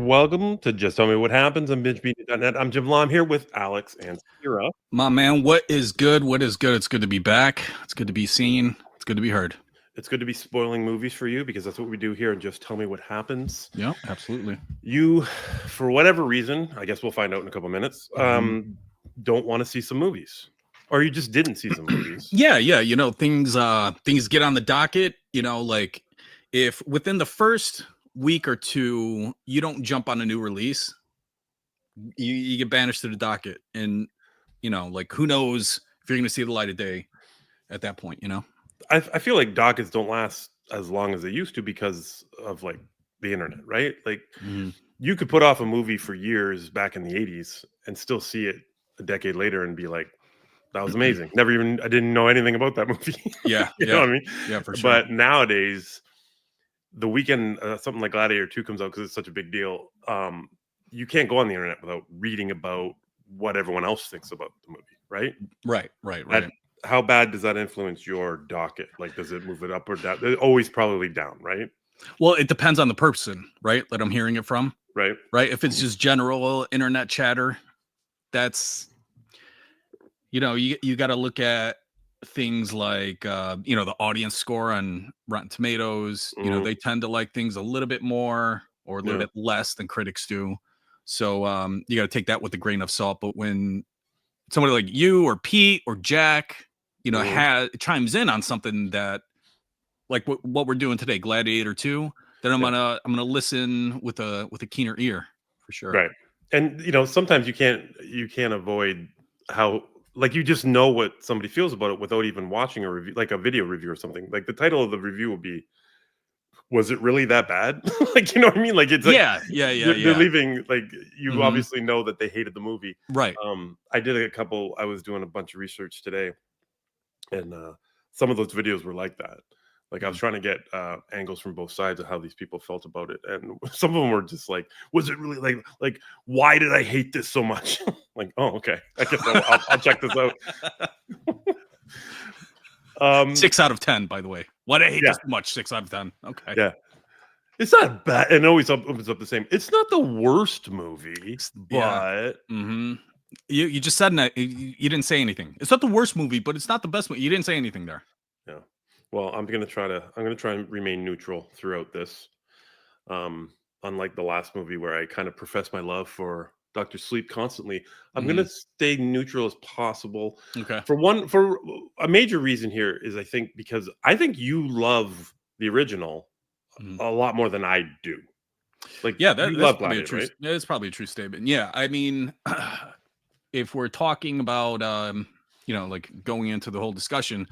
Welcome to Just Tell Me What Happens on BingeMedia.net. I'm Jim Law. I'm here with Alex and Sarah. My man, what is good? What is good? It's good to be back. It's good to be seen. It's good to be heard. It's good to be spoiling movies for you because that's what we do here and Just Tell Me What Happens. Yeah, absolutely. You, for whatever reason, I guess we'll find out in a couple minutes, don't want to see some movies. Or you just didn't see some movies. Yeah. You know, things get on the docket, you know, like if within the first week or two you don't jump on a new release, you get banished to the docket. And, you know, like who knows if you're gonna see the light of day at that point, you know? I feel like dockets don't last as long as they used to because of like the internet, right? Like you could put off a movie for years back in the 80s and still see it a decade later and be like, that was amazing. I didn't know anything about that movie. Yeah. You know what I mean? Yeah, for sure. But nowadays, the weekend something like Gladiator II comes out because it's such a big deal. You can't go on the internet without reading about what everyone else thinks about the movie, right? Right. How bad does that influence your docket? Like, does it move it up or down? It's always probably down, right? Well, it depends on the person, right? That I'm hearing it from. Right. If it's just general internet chatter, that's, you know, you got to look at things like, you know, the audience score on Rotten Tomatoes. You know, they tend to like things a little bit more or a little bit less than critics do. So you got to take that with a grain of salt. But when somebody like you or Pete or Jack, you know, chimes in on something that, like what we're doing today, Gladiator II, then I'm gonna listen with a keener ear for sure. Right. And you know, sometimes you can't avoid how, like, you just know what somebody feels about it without even watching a review, like a video review or something. Like the title of the review will be, was it really that bad? Like, you know what I mean? Like it's like they're leaving, like you obviously know that they hated the movie. Right. I was doing a bunch of research today, and some of those videos were like that. Like I was trying to get angles from both sides of how these people felt about it, and some of them were just like, "Was it really like why did I hate this so much?" Like, oh, okay, I guess I'll check this out. 6 out of 10, by the way. Why did I hate this much? 6 out of 10. Okay. Yeah, it's not bad, and always opens up the same. It's not the worst movie, but you just said that you didn't say anything. It's not the worst movie, but it's not the best movie. You didn't say anything there. Yeah. Well, I'm gonna try and remain neutral throughout this. Unlike the last movie where I kind of professed my love for Dr. Sleep constantly, I'm gonna stay neutral as possible. Okay. For a major reason here is because I think you love the original a lot more than I do. Like, yeah, you that's love probably Gladiator, right? It's probably a true statement. Yeah, I mean, if we're talking about you know, like going into the whole discussion,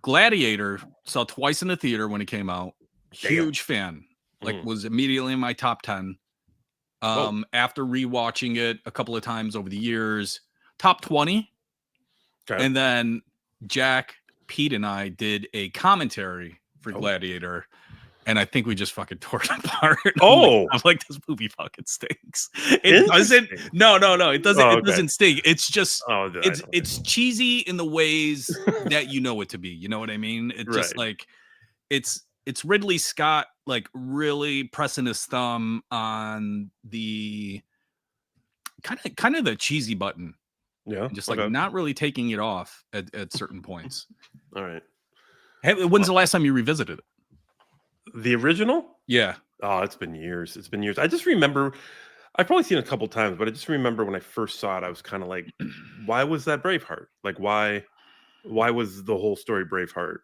Gladiator saw twice in the theater when it came out. Huge fan. Like was immediately in my top 10. After rewatching it a couple of times over the years, top 20. Okay. And then Jack, Pete, and I did a commentary for Gladiator. And I think we just fucking tore it apart. I'm like, this movie fucking stinks. It doesn't. No. It doesn't. It doesn't stink. It's just. It's cheesy in the ways that you know it to be. You know what I mean? It's just like, it's Ridley Scott like really pressing his thumb on the kind of the cheesy button. Yeah. And just like not really taking it off at certain points. All right. Hey, when's the last time you revisited it? The original? Yeah. Oh, it's been years. I just remember, I've probably seen it a couple times, but I just remember when I first saw it, I was kind of like, why was that Braveheart? Like, why was the whole story Braveheart?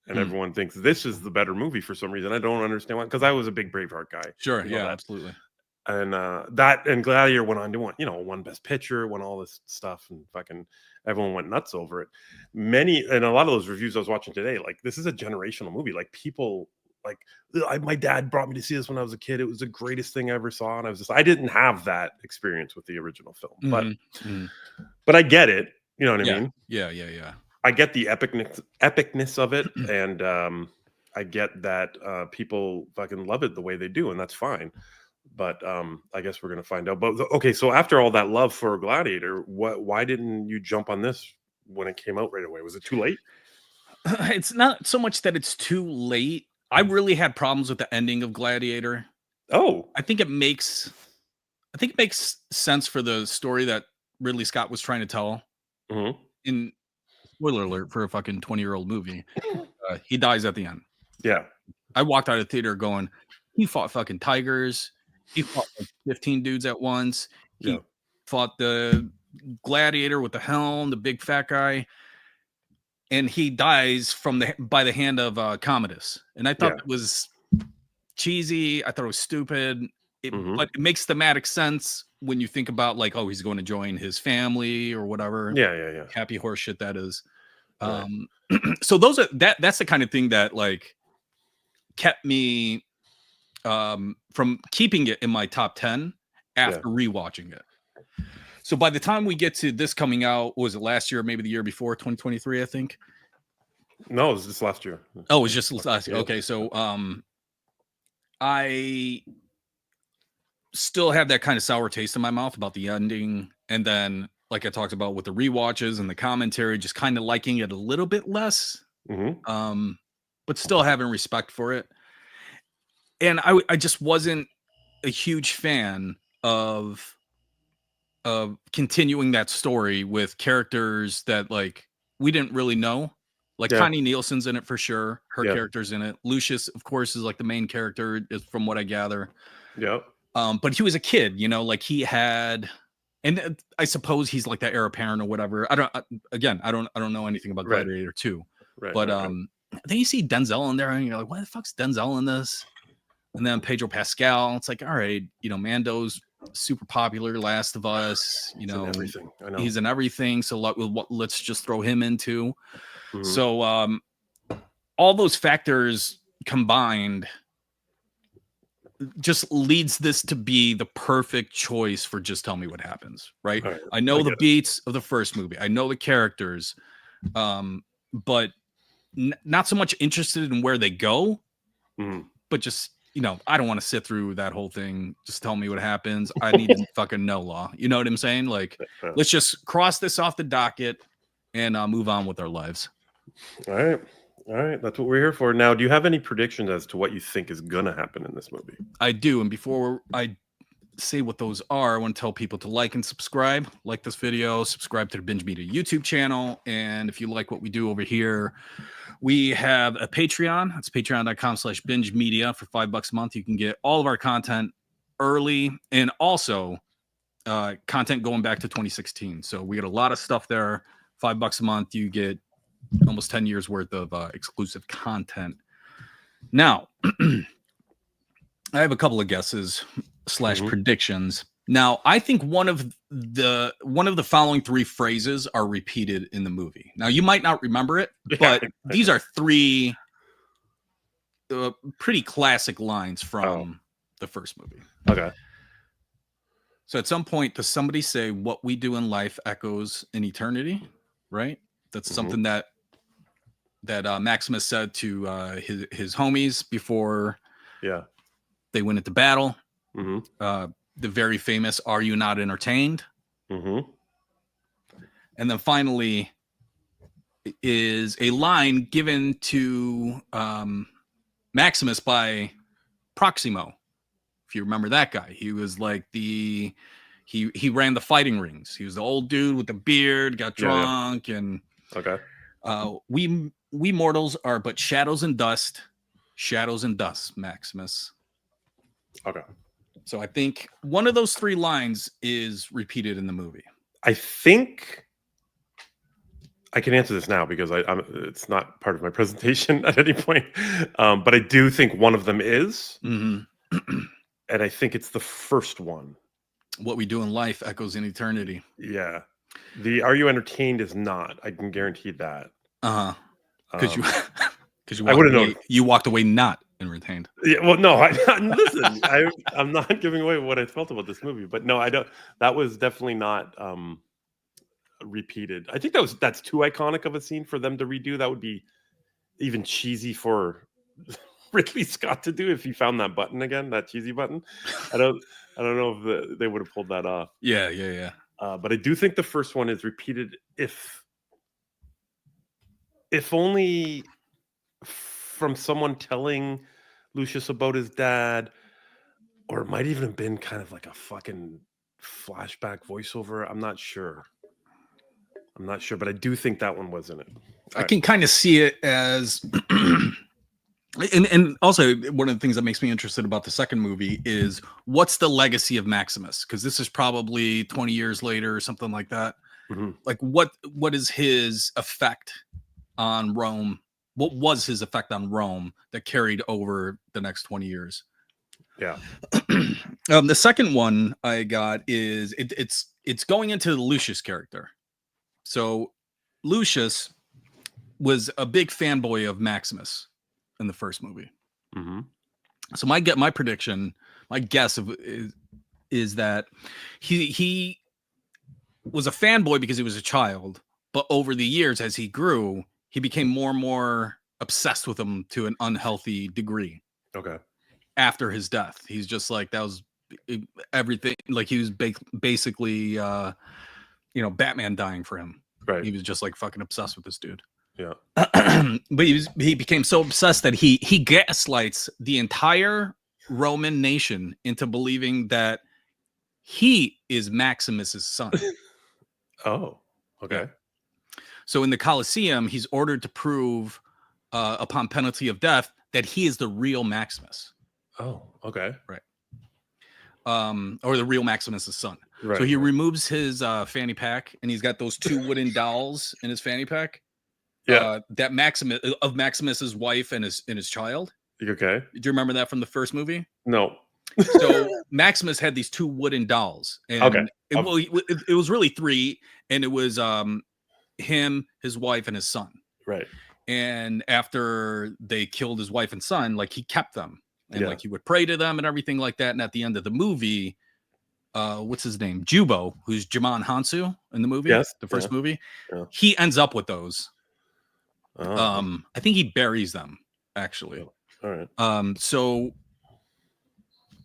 And everyone thinks this is the better movie for some reason. I don't understand why, because I was a big Braveheart guy. Sure. Yeah, absolutely. And and Gladiator went on to won Best Picture, won all this stuff, and fucking everyone went nuts over it. And a lot of those reviews I was watching today, like, this is a generational movie. Like, people, like, my dad brought me to see this when I was a kid. It was the greatest thing I ever saw, and I didn't have that experience with the original film, but I get it. You know what I mean? Yeah. I get the epicness of it, and I get that people fucking love it the way they do, and that's fine. But I guess we're gonna find out. But okay, so after all that love for Gladiator, why didn't you jump on this when it came out right away? Was it too late? It's not so much that it's too late. I really had problems with the ending of Gladiator. Oh, I think it makes I think it makes sense for the story that Ridley Scott was trying to tell. Mhm. In spoiler alert for a fucking 20-year-old movie, he dies at the end. Yeah. I walked out of the theater going, he fought fucking tigers. He fought like 15 dudes at once. Yeah. He fought the gladiator with the helm, the big fat guy, and he dies by the hand of Commodus. And I thought Yeah. it was cheesy. I thought it was stupid. Mhm. But it makes thematic sense when you think about like, oh, he's going to join his family or whatever. Yeah, yeah, yeah. Happy horse shit that is. Right. So that's the kind of thing that like kept me from keeping it in my top 10 Yeah. after rewatching it. So by the time we get to this coming out, was it last year, maybe the year before, 2023, I think? No, it was just last year. Oh, it was just last year. Yeah. Okay, so I still have that kind of sour taste in my mouth about the ending, and then like I talked about with the rewatches and the commentary, just kind of liking it a little bit less, Mhm. but still having respect for it. And I just wasn't a huge fan of continuing that story with characters that like we didn't really know. Like Yeah. Connie Nielsen's in it for sure. Her Yeah. character's in it. Lucius, of course, is like the main character, is from what I gather. Yeah. But he was a kid, you know, like he had, and I suppose he's like that heir apparent or whatever. I don't know anything about Right. Gladiator 2, Right. but Right. Right. then you see Denzel in there, and you're like, why the fuck's Denzel in this? And then Pedro Pascal. It's like, all right, you know, Mando's super popular, Last of Us, you It's in know, everything. I know. he's in everything. So let's just throw him into. Mhm. So all those factors combined just leads this to be the perfect choice for Just Tell Me What Happens, right? All right. I I know the get it. beats of the first movie. I know the characters, but not so much interested in where they go, Mhm. but just, you know, I don't want to sit through that whole thing. Just tell me what happens. I need to fucking know law. You know what I'm saying? Like, Yeah. let's just cross this off the docket and move on with our lives. All right. All right. That's what we're here for. Now, do you have any predictions as to what you think is gonna happen in this movie? I do. And before I say what those are, I want to tell people to like and subscribe. Like this video, subscribe to the Binge Media YouTube channel. And if you like what we do over here, we have a Patreon. It's patreon.com/binge media. For $5 a month, you can get all of our content early and also content going back to 2016. So we get a lot of stuff there. $5 a month, you get almost 10 years worth of exclusive content. Now, I have a couple of guesses / predictions. Now, I think one of the following three phrases are repeated in the movie. Now, you might not remember it, but these are three pretty classic lines from the first movie. Okay. So at some point, does somebody say what we do in life echoes in eternity? Right? That's something that Maximus said to his homies before Yeah. they went into battle. Mhm. The very famous "Are you not entertained?" Mhm. And then finally is a line given to Maximus by Proximo. If you remember that guy, he was like he ran the fighting rings. He was the old dude with the beard, got Yeah. Yeah. drunk, and Okay. we mortals are but shadows and dust, Maximus. Okay. So I think one of those three lines is repeated in the movie. I think I can answer this now because it's not part of my presentation at any point. But I do think one of them is, Mm-hmm. and I think it's the first one. What we do in life echoes in eternity. Yeah. The "Are you entertained" is not. I can guarantee that. Uh huh. Because Um, because I would have known. you walked away not entertained. Yeah, well, no, listen. I'm not giving away what I felt about this movie, but no, I don't. That was definitely not repeated. I think that's too iconic of a scene for them to redo. That would be even cheesy for Ridley Scott to do if he found that button again, that cheesy button. I don't know if they would have pulled that off. Yeah. But I do think the first one is repeated, if only from someone telling Lucius about his dad, Or it might even have been kind of like a fucking flashback voiceover. I'm not sure. But I do think that one was in it. I can kind of see it as and also one of the things that makes me interested about the second movie is what's the legacy of Maximus? Because this is probably 20 years later or something like that. Mhm. Like what is his effect on Rome? What was his effect on Rome that carried over the next 20 years? Yeah. The second one I got is it's going into the Lucius character. So Lucius was a big fanboy of Maximus in the first movie. Mm-hmm. So my prediction, my guess is that he was a fanboy because he was a child, but over the years as he grew, he became more and more obsessed with him to an unhealthy degree. Okay. After his death, he's just like that was everything. Like he was basically, Batman dying for him. Right. He was just like fucking obsessed with this dude. Yeah. But he became so obsessed that he gaslights the entire Roman nation into believing that he is Maximus's son. Oh, okay. Yeah. So in the Colosseum, he's ordered to prove, upon penalty of death, that he is the real Maximus. Oh, okay. Right. Or the real Maximus's son. Right. So he removes his fanny pack, and he's got those two wooden dolls in his fanny pack. Yeah. That Maximus's wife and his child. Okay. Do you remember that from the first movie? No. So Maximus had these two wooden dolls, and Okay. it was really three, and it was him, his wife, and his son. Right. And after they killed his wife and son, like he kept them, and like he would pray to them and everything like that. And at the end of the movie, what's his name? Jubo, who's Jimon Hansu in the movie, the first movie, he ends up with those. I think he buries them actually. All right. So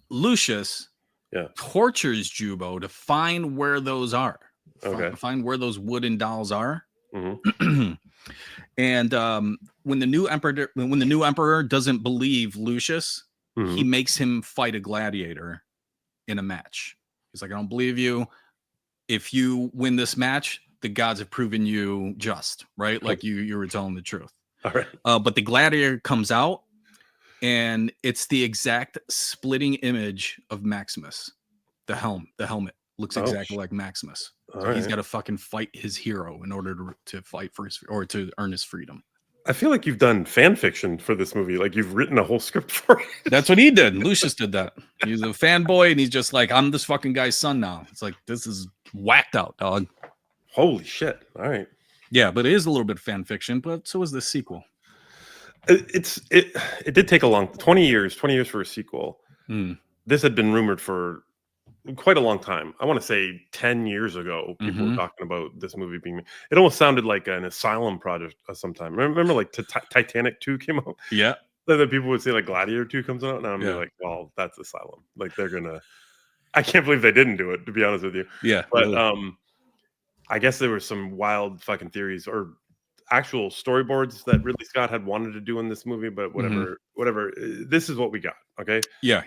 Lucius tortures Jubo to find where those are. Find where those wooden dolls are. Mm-hmm. And when the new emperor doesn't believe Lucius, he makes him fight a gladiator in a match. He's like, I don't believe you. If you win this match, the gods have proven you just, right? Like you were telling the truth. All right. But the gladiator comes out, and it's the exact splitting image of Maximus. The helmet looks exactly like Maximus. So he's got to fucking fight his hero in order to fight for to earn his freedom. I feel like you've done fan fiction for this movie. Like you've written a whole script for it. That's what he did. Lucius did that. He's a fanboy, and he's just like, I'm this fucking guy's son now. It's like, this is whacked out, dog. Holy shit. All right. Yeah, but it is a little bit of fan fiction, but so is the sequel. It did take a long 20 years for a sequel. This had been rumored for quite a long time. I want to say 10 years ago, people were talking about this movie being. It almost sounded like an asylum project of some time. Remember like Titanic 2 came out? Yeah. Then people would say like Gladiator 2 comes out, and I'm like, well, that's asylum. Like they're gonna. I can't believe they didn't do it, to be honest with you. Yeah. But really. I guess there were some wild fucking theories or actual storyboards that Ridley Scott had wanted to do in this movie, but whatever. This is what we got. Okay. Yeah.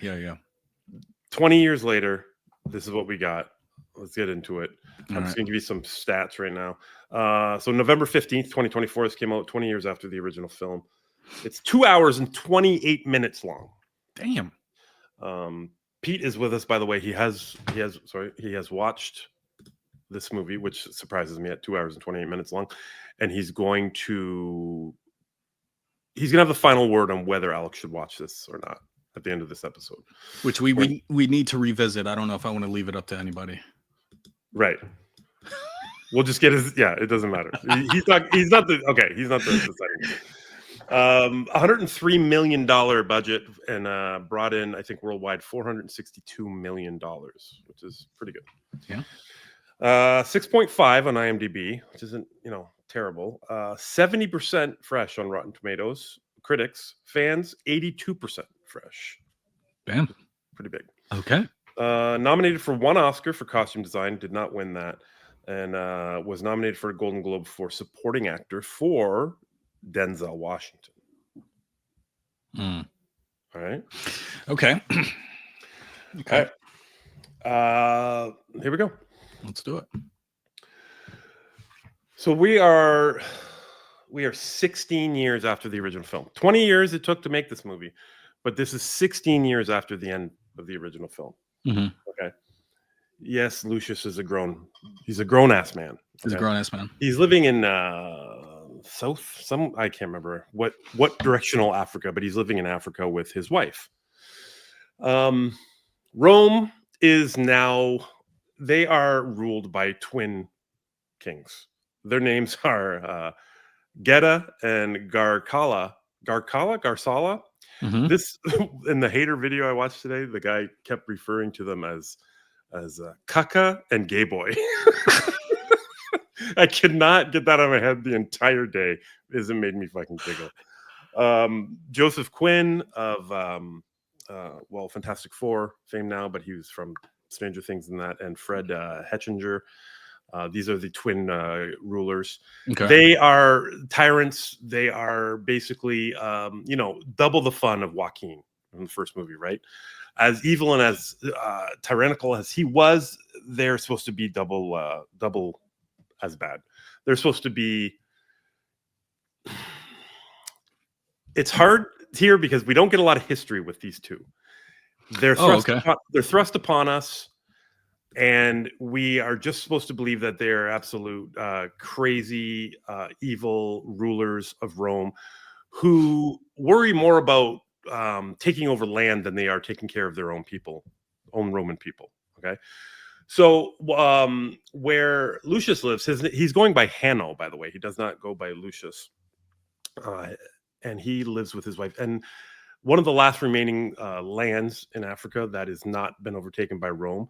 20 years later, this is what we got. Let's get into it. I'm just gonna give you some stats right now. So November 15th, 2024, this came out 20 years after the original film. It's 2 hours and 28 minutes long. Damn. Pete is with us, by the way. He has watched this movie, which surprises me, at 2 hours and 28 minutes long. And he's going to have the final word on whether Alyx should watch this or not at the end of this episode. Which we need to revisit. I don't know if I want to leave it up to anybody. Right. We'll just get his. Yeah, it doesn't matter. He's not the second. $103 million budget and brought in, I think, worldwide $462 million, which is pretty good. Yeah. 6.5 on IMDb, which isn't, terrible. 70% fresh on Rotten Tomatoes. Critics, fans, 82% fresh. Damn. Pretty big. Okay. Nominated for 1 Oscar for costume design, did not win that, and was nominated for a Golden Globe for supporting actor for Denzel Washington. All right. Okay. Okay. All right. Here we go. Let's do it. So we are 16 years after the original film. 20 years it took to make this movie, but this is 16 years after the end of the original film. Mhm. Okay. Yes, Lucius is he's a grown-ass man. He's a Okay? grown-ass man. He's living in I can't remember what directional Africa, but he's living in Africa with his wife. Rome is now, they are ruled by twin kings. Their names are Geta and Garcala. Garsala. Mhm. This in the hater video I watched today, the guy kept referring to them as Kaka and Gay Boy. I could not get that out of my head the entire day. It made me fucking giggle. Joseph Quinn of Fantastic Four fame now, but he was from Stranger Things and that, and Fred Hetchinger. These are the twin rulers. Okay. They are tyrants. They are basically, double the fun of Joaquin in the first movie, right? As evil and as tyrannical as he was, they're supposed to be double as bad. They're supposed to be. It's hard here because we don't get a lot of history with these two. They're thrust upon us, and we are just supposed to believe that they're absolute crazy, evil rulers of Rome who worry more about taking over land than they are taking care of their own people, own Roman people. Okay. So where Lucius lives, he's going by Hanno, by the way. He does not go by Lucius. And he lives with his wife. And one of the last remaining lands in Africa that has not been overtaken by Rome.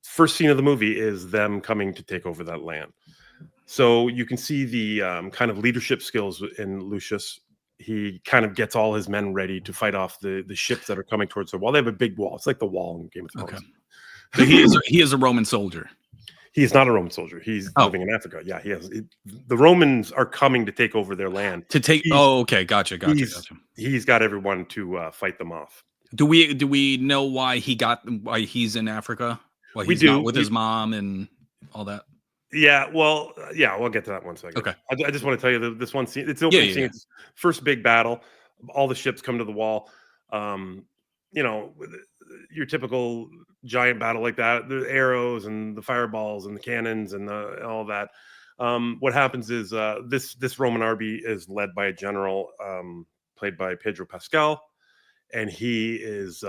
First scene of the movie is them coming to take over that land. So you can see the kind of leadership skills in Lucius. He kind of gets all his men ready to fight off the ships that are coming towards the wall. They have a big wall. It's like the wall in Game of Thrones. Okay. So he is a Roman soldier. He's not a Roman soldier. He's living in Africa. Yeah, the Romans are coming to take over their land. Okay, gotcha. He's got everyone to fight them off. Do we know why he's in Africa? Why he's not with his mom and all that? Yeah, well, we'll get to that one second. Okay. I just want to tell you this one scene. It's the opening scene. It's first big battle. All the ships come to the wall. Your typical giant battle like that. The arrows and the fireballs and the cannons and all that. What happens is this Roman army is led by a general played by Pedro Pascal, and he is.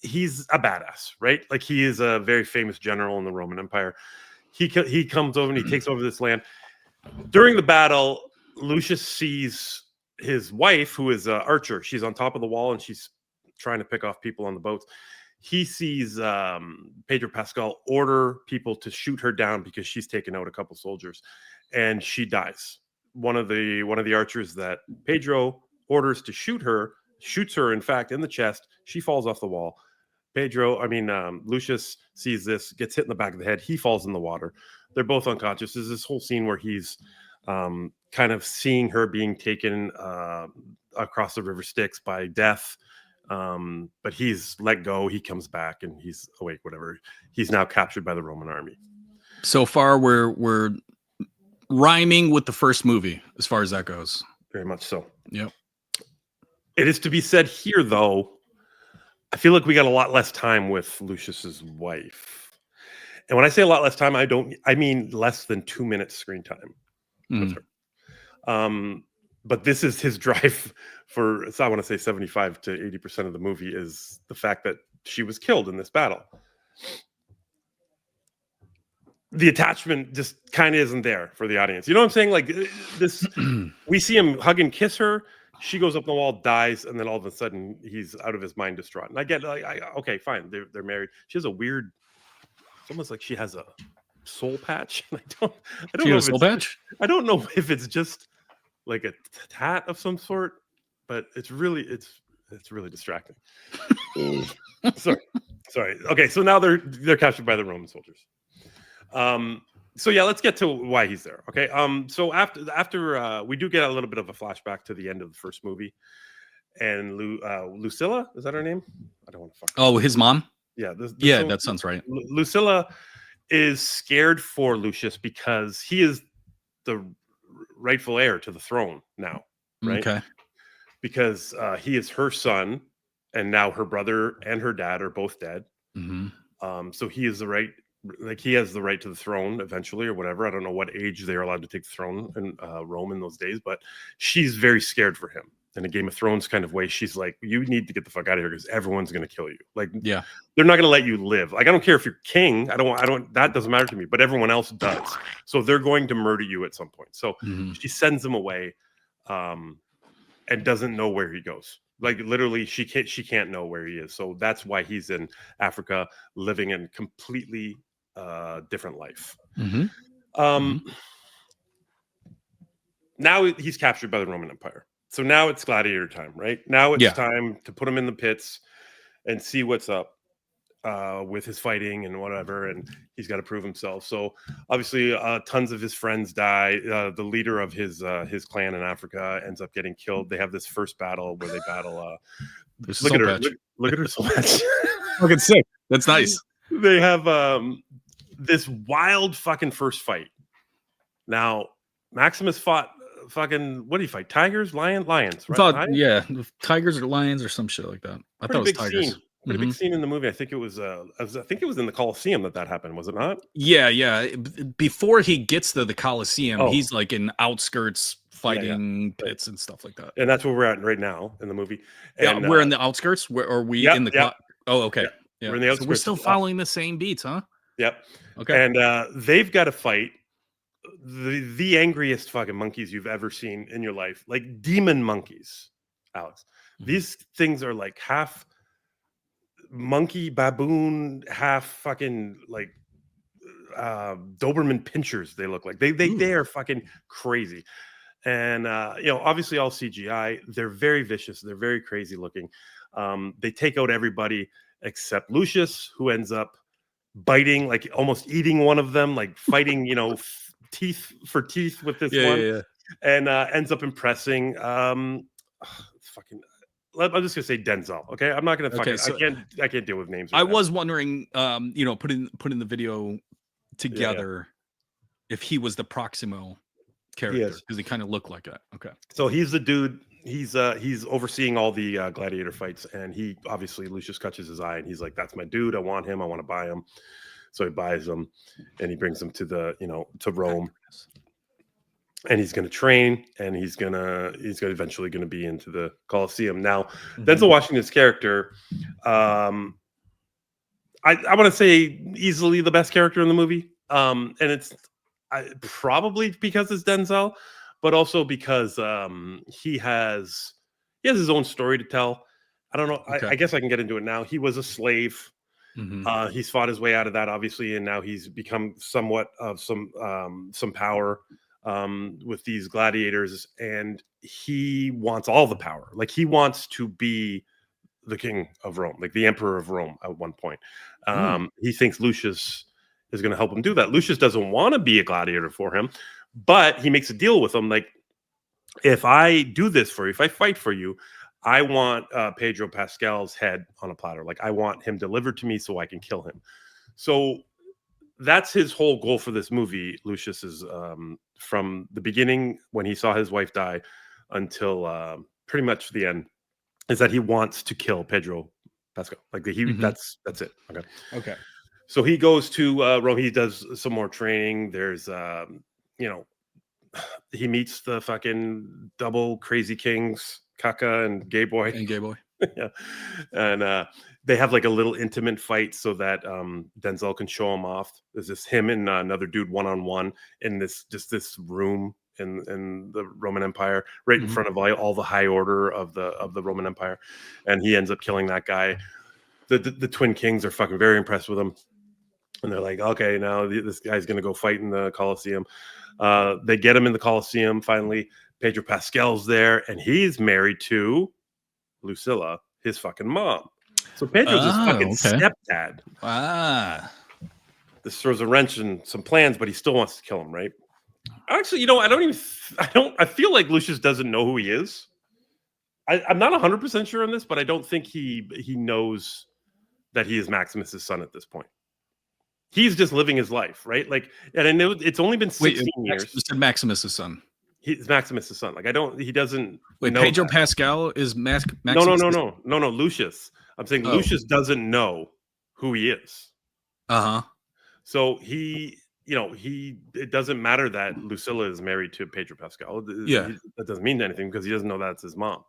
He's a badass, right? Like he is a very famous general in the Roman Empire. He comes over and he takes over this land. During the battle, Lucius sees his wife, who is an archer. She's on top of the wall and she's trying to pick off people on the boats. He sees Pedro Pascal order people to shoot her down because she's taken out a couple soldiers, and she dies. One of the archers that Pedro orders to shoot her shoots her, in fact, in the chest. She falls off the wall. Lucius sees this, gets hit in the back of the head. He falls in the water. They're both unconscious. There's this whole scene where he's kind of seeing her being taken across the river Styx by death. But he's let go. He comes back and he's awake, whatever. He's now captured by the Roman army. So far, we're rhyming with the first movie as far as that goes. Very much so. Yep. It is to be said here, though, I feel like we got a lot less time with Lucius's wife. And when I say a lot less time, I mean less than 2 minutes screen time with her. But this is his drive for, I want to say 75 to 80% of the movie is the fact that she was killed in this battle. The attachment just kind of isn't there for the audience. You know what I'm saying? Like this, we see him hug and kiss her. She goes up the wall, dies, and then all of a sudden he's out of his mind, distraught. And I get, okay, fine, they're married. She has a weird, it's almost like she has a soul patch. I don't know. Soul patch? I don't know if it's just like a tat of some sort, but it's really distracting. Sorry. Okay, so now they're captured by the Roman soldiers. So yeah, let's get to why he's there. Okay. So after we do get a little bit of a flashback to the end of the first movie, and Lucilla, is that her name? I don't want to fuck. Oh, his mom. Yeah, Yeah, that sounds right. Lucilla is scared for Lucius because he is the rightful heir to the throne now, right? Okay. Because he is her son, and now her brother and her dad are both dead. Hmm. So he is the right, like he has the right to the throne eventually, or whatever. I don't know what age they are allowed to take the throne in Rome in those days, but she's very scared for him. In a Game of Thrones kind of way, she's like, "You need to get the fuck out of here because everyone's going to kill you. Like, Yeah. they're not going to let you live. Like, I don't care if you're king. I don't. That doesn't matter to me. But everyone else does. So they're going to murder you at some point. So she sends him away, and doesn't know where he goes. Like literally, she can't know where he is. So that's why he's in Africa, living in completely different life. Now he's captured by the Roman Empire. So now it's gladiator time, right? Now it's time to put him in the pits and see what's up with his fighting and whatever. And he's got to prove himself. So obviously, tons of his friends die. The leader of his clan in Africa ends up getting killed. They have this first battle where they battle. Look at her! Look at her so much. Fucking sick. That's nice. They have this wild fucking first fight. Now Maximus fought fucking, what did he fight? Tigers, lions, right? Yeah, tigers or lions or some shit like that. I thought it was tigers. Scene. Pretty big scene in the movie. I think it was in the Coliseum that happened. Was it not? Yeah. Before he gets to the Coliseum, he's like in outskirts fighting pits and stuff like that. And that's where we're at right now in the movie. And, we're in the outskirts. Where are we in the? Oh, okay. Yeah. We're in the outskirts. So we're still following the same beats, huh? Yep. Okay. And they've got to fight the angriest fucking monkeys you've ever seen in your life, like demon monkeys, Alex. These things are like half monkey baboon, half fucking like Doberman pinchers. They look like they are fucking crazy. And obviously all CGI. They're very vicious. They're very crazy looking. They take out everybody except Lucius, who ends up biting, like almost eating one of them, like fighting, teeth for teeth with this one. And ends up impressing fucking, I'm just gonna say Denzel. Okay, I'm not gonna fucking. So I can't deal with names. I was wondering, putting the video together, if he was the Proximo character, because he kind of looked like that. Okay, so he's the dude. He's overseeing all the gladiator fights, and he obviously, Lucius catches his eye, and he's like, "That's my dude. I want him. I want to buy him." So he buys him, and he brings him to to Rome. And he's going to train, and he's eventually going to be into the Colosseum. Now, Denzel Washington's character, I want to say easily the best character in the movie. And it's probably because it's Denzel, but also because he has his own story to tell. I don't know. Okay. I guess I can get into it now. He was a slave. He's fought his way out of that, obviously, and now he's become somewhat of some power with these gladiators, and he wants all the power. Like, he wants to be the king of Rome, like the emperor of Rome at one point. He thinks Lucius is going to help him do that. Lucius doesn't want to be a gladiator for him, but he makes a deal with him. Like, if I do this for you, if I fight for you, I want Pedro Pascal's head on a platter. Like, I want him delivered to me so I can kill him. So that's his whole goal for this movie. Lucius is from the beginning, when he saw his wife die, until pretty much the end, is that he wants to kill Pedro Pascal. Like, that's it. Okay. So he goes to Rome. He does some more training. There's he meets the fucking double crazy kings, Kaka and Gay Boy. Yeah. And they have like a little intimate fight so that Denzel can show him off. There's this him and another dude one-on-one in this room in the Roman Empire, right in front of all the high order of the Roman Empire, and he ends up killing that guy. The twin kings are fucking very impressed with him, and they're like, okay, now this guy's gonna go fight in the Colosseum. They get him in the Colosseum finally. Pedro Pascal's there, and he's married to Lucilla, his fucking mom. So Pedro's his fucking stepdad. This throws a wrench in some plans, but he still wants to kill him, right? Actually, I feel like Lucius doesn't know who he is. I'm not 100% sure on this, but I don't think he knows that he is Maximus's son at this point. He's just living his life, right? Like, and I know it's only been 16 years. You said Maximus's son. He's Maximus's son. Like, he doesn't Wait, know Pedro that. Pascal is Maximus? No, Lucius. I'm saying Lucius doesn't know who he is. Uh-huh. So it doesn't matter that Lucilla is married to Pedro Pascal. Yeah. That doesn't mean anything because he doesn't know that's his mom,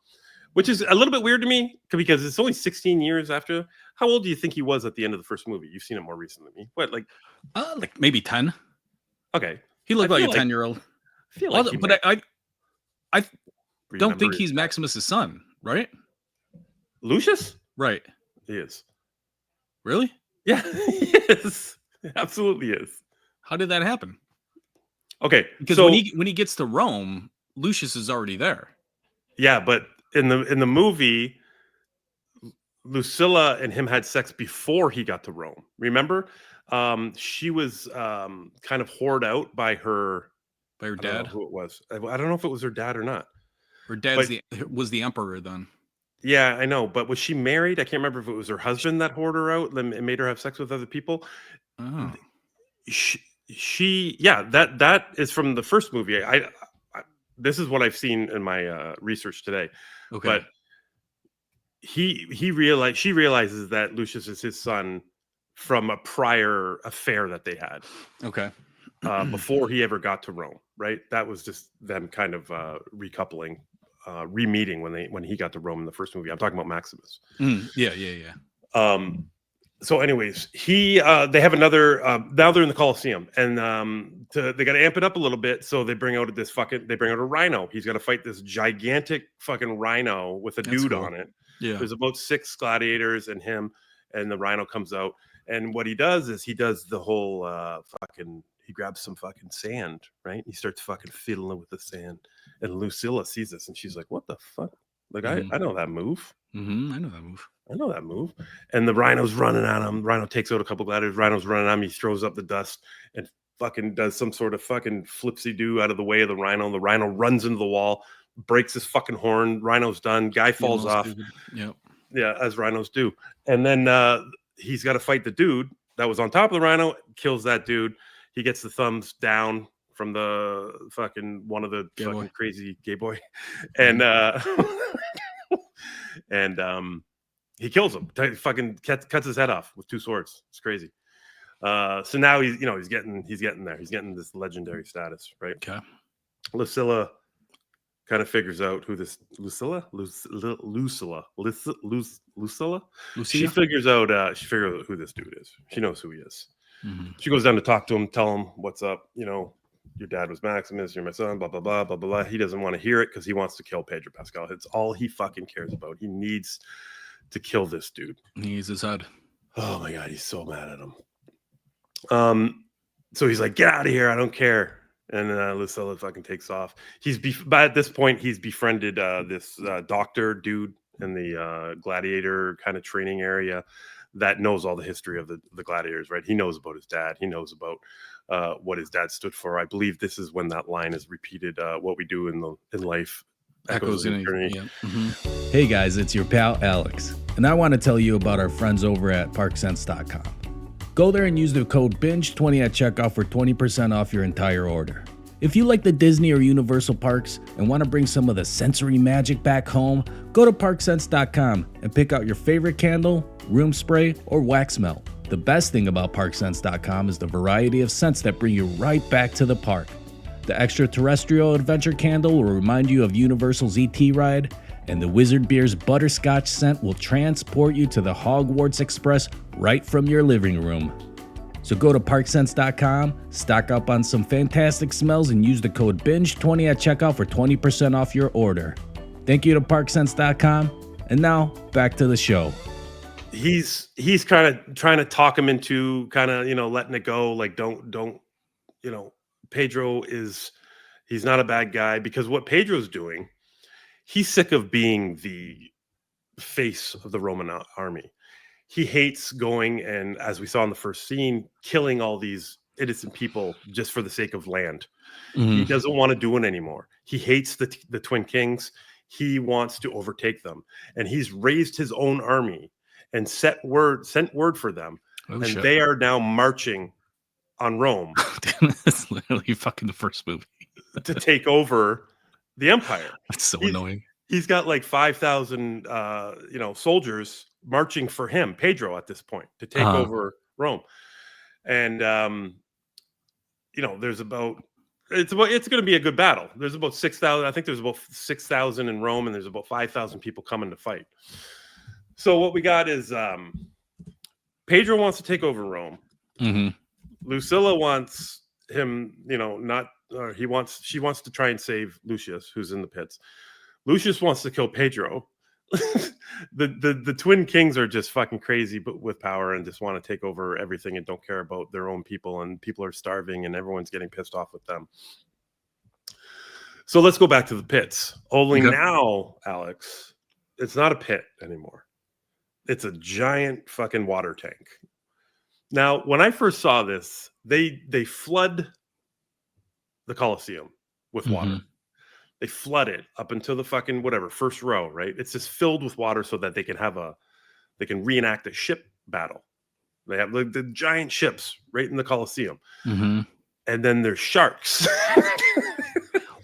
which is a little bit weird to me because it's only 16 years after. How old do you think he was at the end of the first movie? You've seen it more recent than me. What, like maybe 10? Okay. He looked like a 10-year-old. I feel like but I don't think he's Maximus's son, right? Lucius? Right. He is. Really? Yeah, he is. Absolutely is. How did that happen? Okay, because when he gets to Rome, Lucius is already there. Yeah, but in the movie, Lucilla and him had sex before he got to Rome. Remember? She was kind of whored out by her dad. I don't know who it was. I don't know if it was her dad or not. Her dad was the emperor then. Yeah, I know. But was she married? I can't remember if it was her husband that whored her out and made her have sex with other people. Oh. That is from the first movie. I this is what I've seen in my research today. Okay. But she realizes that Lucius is his son from a prior affair that they had. Okay. Before he ever got to Rome, right? That was just them kind of recoupling, re-meeting when he got to Rome in the first movie. I'm talking about Maximus. Yeah. So anyways, they have another now they're in the Colosseum, and they got to amp it up a little bit, so they bring out a rhino. He's got to fight this gigantic fucking rhino with a dude on it. Yeah, there's about 6 gladiators and him, and the rhino comes out, and what he does is he does the whole he grabs some fucking sand, right? He starts fucking fiddling with the sand, and Lucilla sees this, and she's like, "What the fuck? Like, I know that move. I know that move." And the rhino's running at him. Rhino takes out a couple gladiators. Rhino's running at him. He throws up the dust and fucking does some sort of fucking flipsy-do out of the way of the rhino. The rhino runs into the wall, breaks his fucking horn. Rhino's done. Guy falls off. Yep. Yeah, as rhinos do. And then he's got to fight the dude that was on top of the rhino, kills that dude. He gets the thumbs down from the fucking one of the fucking crazy gay boy. And he kills him. Fucking cuts his head off with 2 swords. It's crazy. So now he's getting there. He's getting this legendary status, right? Okay. Lucilla kind of figures out who this Lucilla. She figures out who this dude is. She knows who he is. Mm-hmm. She goes down to talk to him, tell him what's up. Your dad was Maximus. You're my son. Blah blah blah blah blah. He doesn't want to hear it because he wants to kill Pedro Pascal. It's all he fucking cares about. He needs to kill this dude. He needs his head. Oh my god, he's so mad at him. So he's like, "Get out of here! I don't care." And Lucilla fucking takes off. But at this point, he's befriended this doctor dude in the gladiator kind of training area that knows all the history of the gladiators, right? He knows about his dad. He knows about what his dad stood for. I believe this is when that line is repeated. What we do in life echoes in eternity. Yeah. Mm-hmm. Hey guys, it's your pal Alyx, and I want to tell you about our friends over at ParkSense.com. Go there and use the code BINGE20 at checkout for 20% off your entire order. If you like the Disney or Universal parks and want to bring some of the sensory magic back home, go to ParkSense.com and pick out your favorite candle, room spray, or wax melt. The best thing about ParkSense.com is the variety of scents that bring you right back to the park. The extraterrestrial adventure candle will remind you of Universal's ET ride, and the Wizard Beer's butterscotch scent will transport you to the Hogwarts Express right from your living room. So go to ParkSense.com, stock up on some fantastic smells, and use the code BINGE20 at checkout for 20% off your order. Thank you to ParkSense.com, and now back to the show. He's kind of trying to talk him into kind of letting it go. Like don't Pedro he's not a bad guy, because what Pedro's doing, he's sick of being the face of the Roman army. He hates going and, as we saw in the first scene, killing all these innocent people just for the sake of land. Mm-hmm. He doesn't want to do it anymore. He hates the Twin Kings. he wants to overtake them, and he's raised his own army and sent word for them, and shit. they are now marching on Rome. That's literally fucking the first movie to take over the empire. That's so annoying. He's got like 5,000 soldiers marching for him, Pedro, at this point, to take over Rome. And there's about it's going to be a good battle. There's about 6,000. I think there's about 6,000 in Rome, and there's about 5,000 people coming to fight. So what we got is Pedro wants to take over Rome. Mm-hmm. Lucilla wants him, she wants to try and save Lucius, who's in the pits. Lucius wants to kill Pedro. the twin kings are just fucking crazy, but with power, and just want to take over everything and don't care about their own people, and people are starving and everyone's getting pissed off with them. So let's go back to the pits. Only now, Alyx, it's not a pit anymore. It's a giant fucking water tank. Now, when I first saw this, they flood the Colosseum with water. They flood it up until the fucking first row, right? It's just filled with water so that they can reenact a ship battle. They have the giant ships right in the Colosseum. And then there's sharks.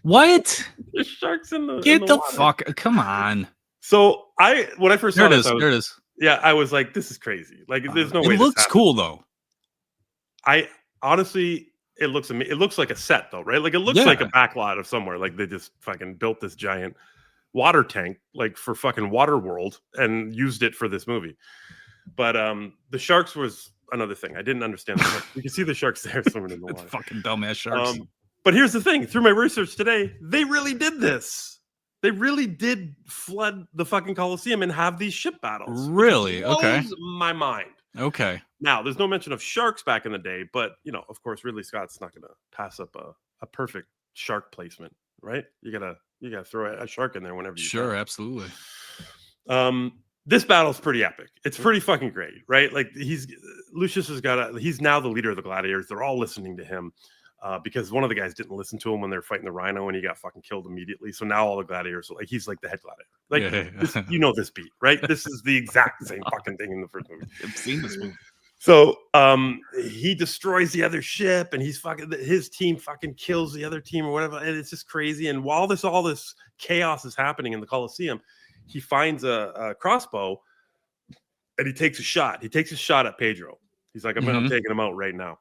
What? There's sharks in the Get the water. fuck. Come on. So when I first saw this, there it is. Yeah, I was like, this is crazy. Like, there's no way. It looks cool though. I honestly, it looks like a set though, right? Like, it looks like a backlot of somewhere. Like, they just fucking built this giant water tank, like, for fucking Waterworld, and used it for this movie. But the sharks was another thing. I didn't understand that. You can see the sharks there swimming in the water. Fucking dumbass sharks. But here's the thing. Through my research today, they really did this. They really did flood the fucking Colosseum and have these ship battles. Really? Okay. Blows my mind. Okay. Now, there's no mention of sharks back in the day, but, of course, Ridley Scott's not going to pass up a perfect shark placement, right? You gotta throw a shark in there whenever you Sure, can. absolutely. This battle's pretty epic. It's pretty fucking great, right? Like, Lucius he's now the leader of the gladiators. They're all listening to him. Because one of the guys didn't listen to him when they were fighting the rhino, and he got fucking killed immediately. So now all the gladiators, he's like the head gladiator. Like, this beat, right? This is the exact same fucking thing in the first movie. I've seen this movie. So he destroys the other ship, and his team fucking kills the other team or whatever, and it's just crazy. And while all this chaos is happening in the Colosseum, he finds a crossbow, and he takes a shot. He takes a shot at Pedro. He's like, I'm taking him out right now.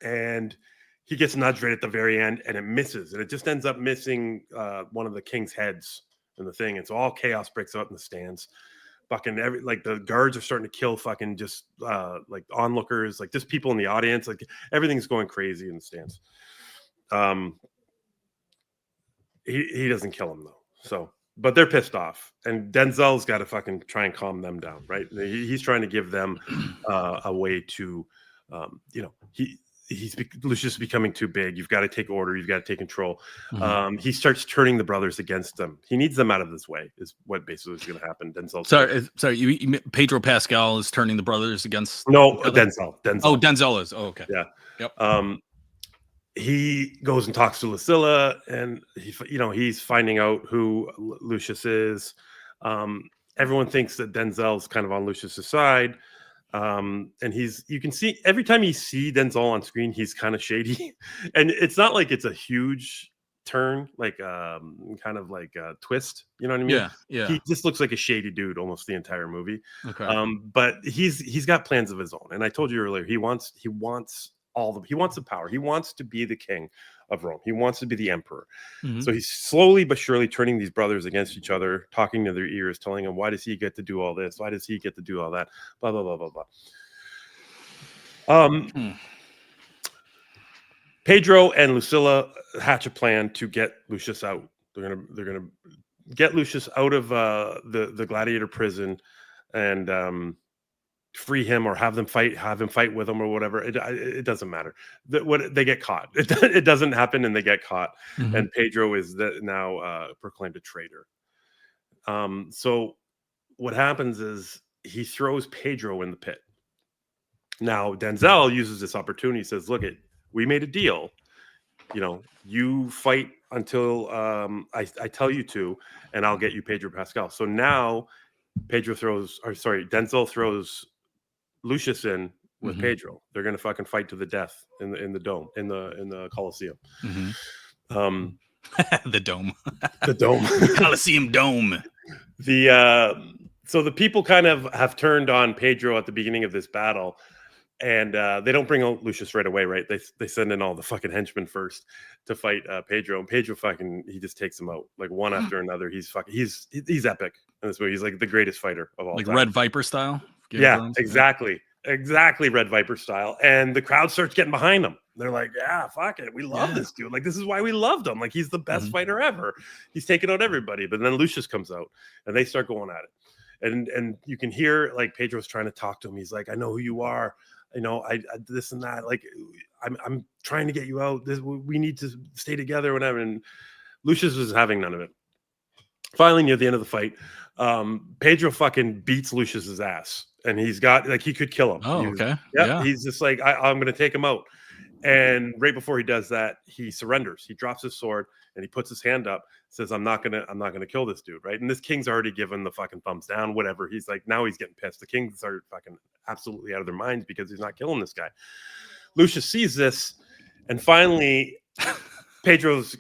And he gets nudged right at the very end, and it misses, and it just ends up missing one of the king's heads in the thing, and so all chaos breaks out in the stands. Fucking the guards are starting to kill fucking just like onlookers, like just people in the audience, like everything's going crazy in the stands. He doesn't kill him though, so but they're pissed off, and Denzel's got to fucking try and calm them down, right? He's trying to give them a way to, Lucius becoming too big. You've got to take order. You've got to take control. He starts turning the brothers against them. He needs them out of this way, is what basically is going to happen. Denzel. Sorry. Pedro Pascal is turning the brothers against. No, Denzel. Oh, Denzel is. Oh, okay. Yeah. Yep. He goes and talks to Lucilla, and he's finding out who Lucius is. Everyone thinks that Denzel's kind of on Lucius's side. And you can see every time you see Denzel on screen, he's kind of shady, and it's not like it's a huge turn, like kind of like a twist, you know what I mean? Yeah. He just looks like a shady dude almost the entire movie. Okay. But he's got plans of his own, and I told you earlier, he wants the power. He wants to be the king of Rome. He wants to be the emperor. So he's slowly but surely turning these brothers against each other, talking to their ears, telling them, why does he get to do all this? Why does he get to do all that? Blah, blah, blah, blah, blah. Pedro and Lucilla hatch a plan to get Lucius out. They're gonna get Lucius out of the gladiator prison and free him, or have him fight with him, or whatever. It doesn't matter. They get caught. It doesn't happen, and they get caught. And Pedro is now proclaimed a traitor. So what happens is he throws Pedro in the pit. Now Denzel uses this opportunity. He says, "Look, we made a deal. you know, you fight until I tell you to, and I'll get you Pedro Pascal. So now Denzel throws Lucius in with Pedro. They're gonna fucking fight to the death in the dome in the Coliseum. Um, The dome. the dome, Coliseum dome. So the people kind of have turned on Pedro at the beginning of this battle, and they don't bring out Lucius right away, right? They send in all the fucking henchmen first to fight Pedro, and Pedro he just takes them out like one after another. He's epic in this movie. He's like the greatest fighter of all Like time. Red Viper style? Exactly. Exactly Red Viper style. And the crowd starts getting behind him. They're like, yeah, fuck it. We love this dude. Like, this is why we loved him. Like, he's the best fighter ever. He's taking out everybody. But then Lucius comes out and they start going at it. And you can hear like Pedro's trying to talk to him. He's like, I know who you are. You know, I this and that. Like, I'm trying to get you out. We need to stay together, whatever. And Lucius was having none of it. Finally, near the end of the fight, Pedro fucking beats Lucius's ass, and he's got like he could kill him. Oh, okay. Yeah, he's just like I'm going to take him out. And right before he does that, he surrenders. He drops his sword and he puts his hand up, says, I'm not gonna kill this dude, right? And this king's already given the fucking thumbs down, whatever. He's like, now he's getting pissed. The kings are fucking absolutely out of their minds because he's not killing this guy. Lucius sees this, and finally, Pedro's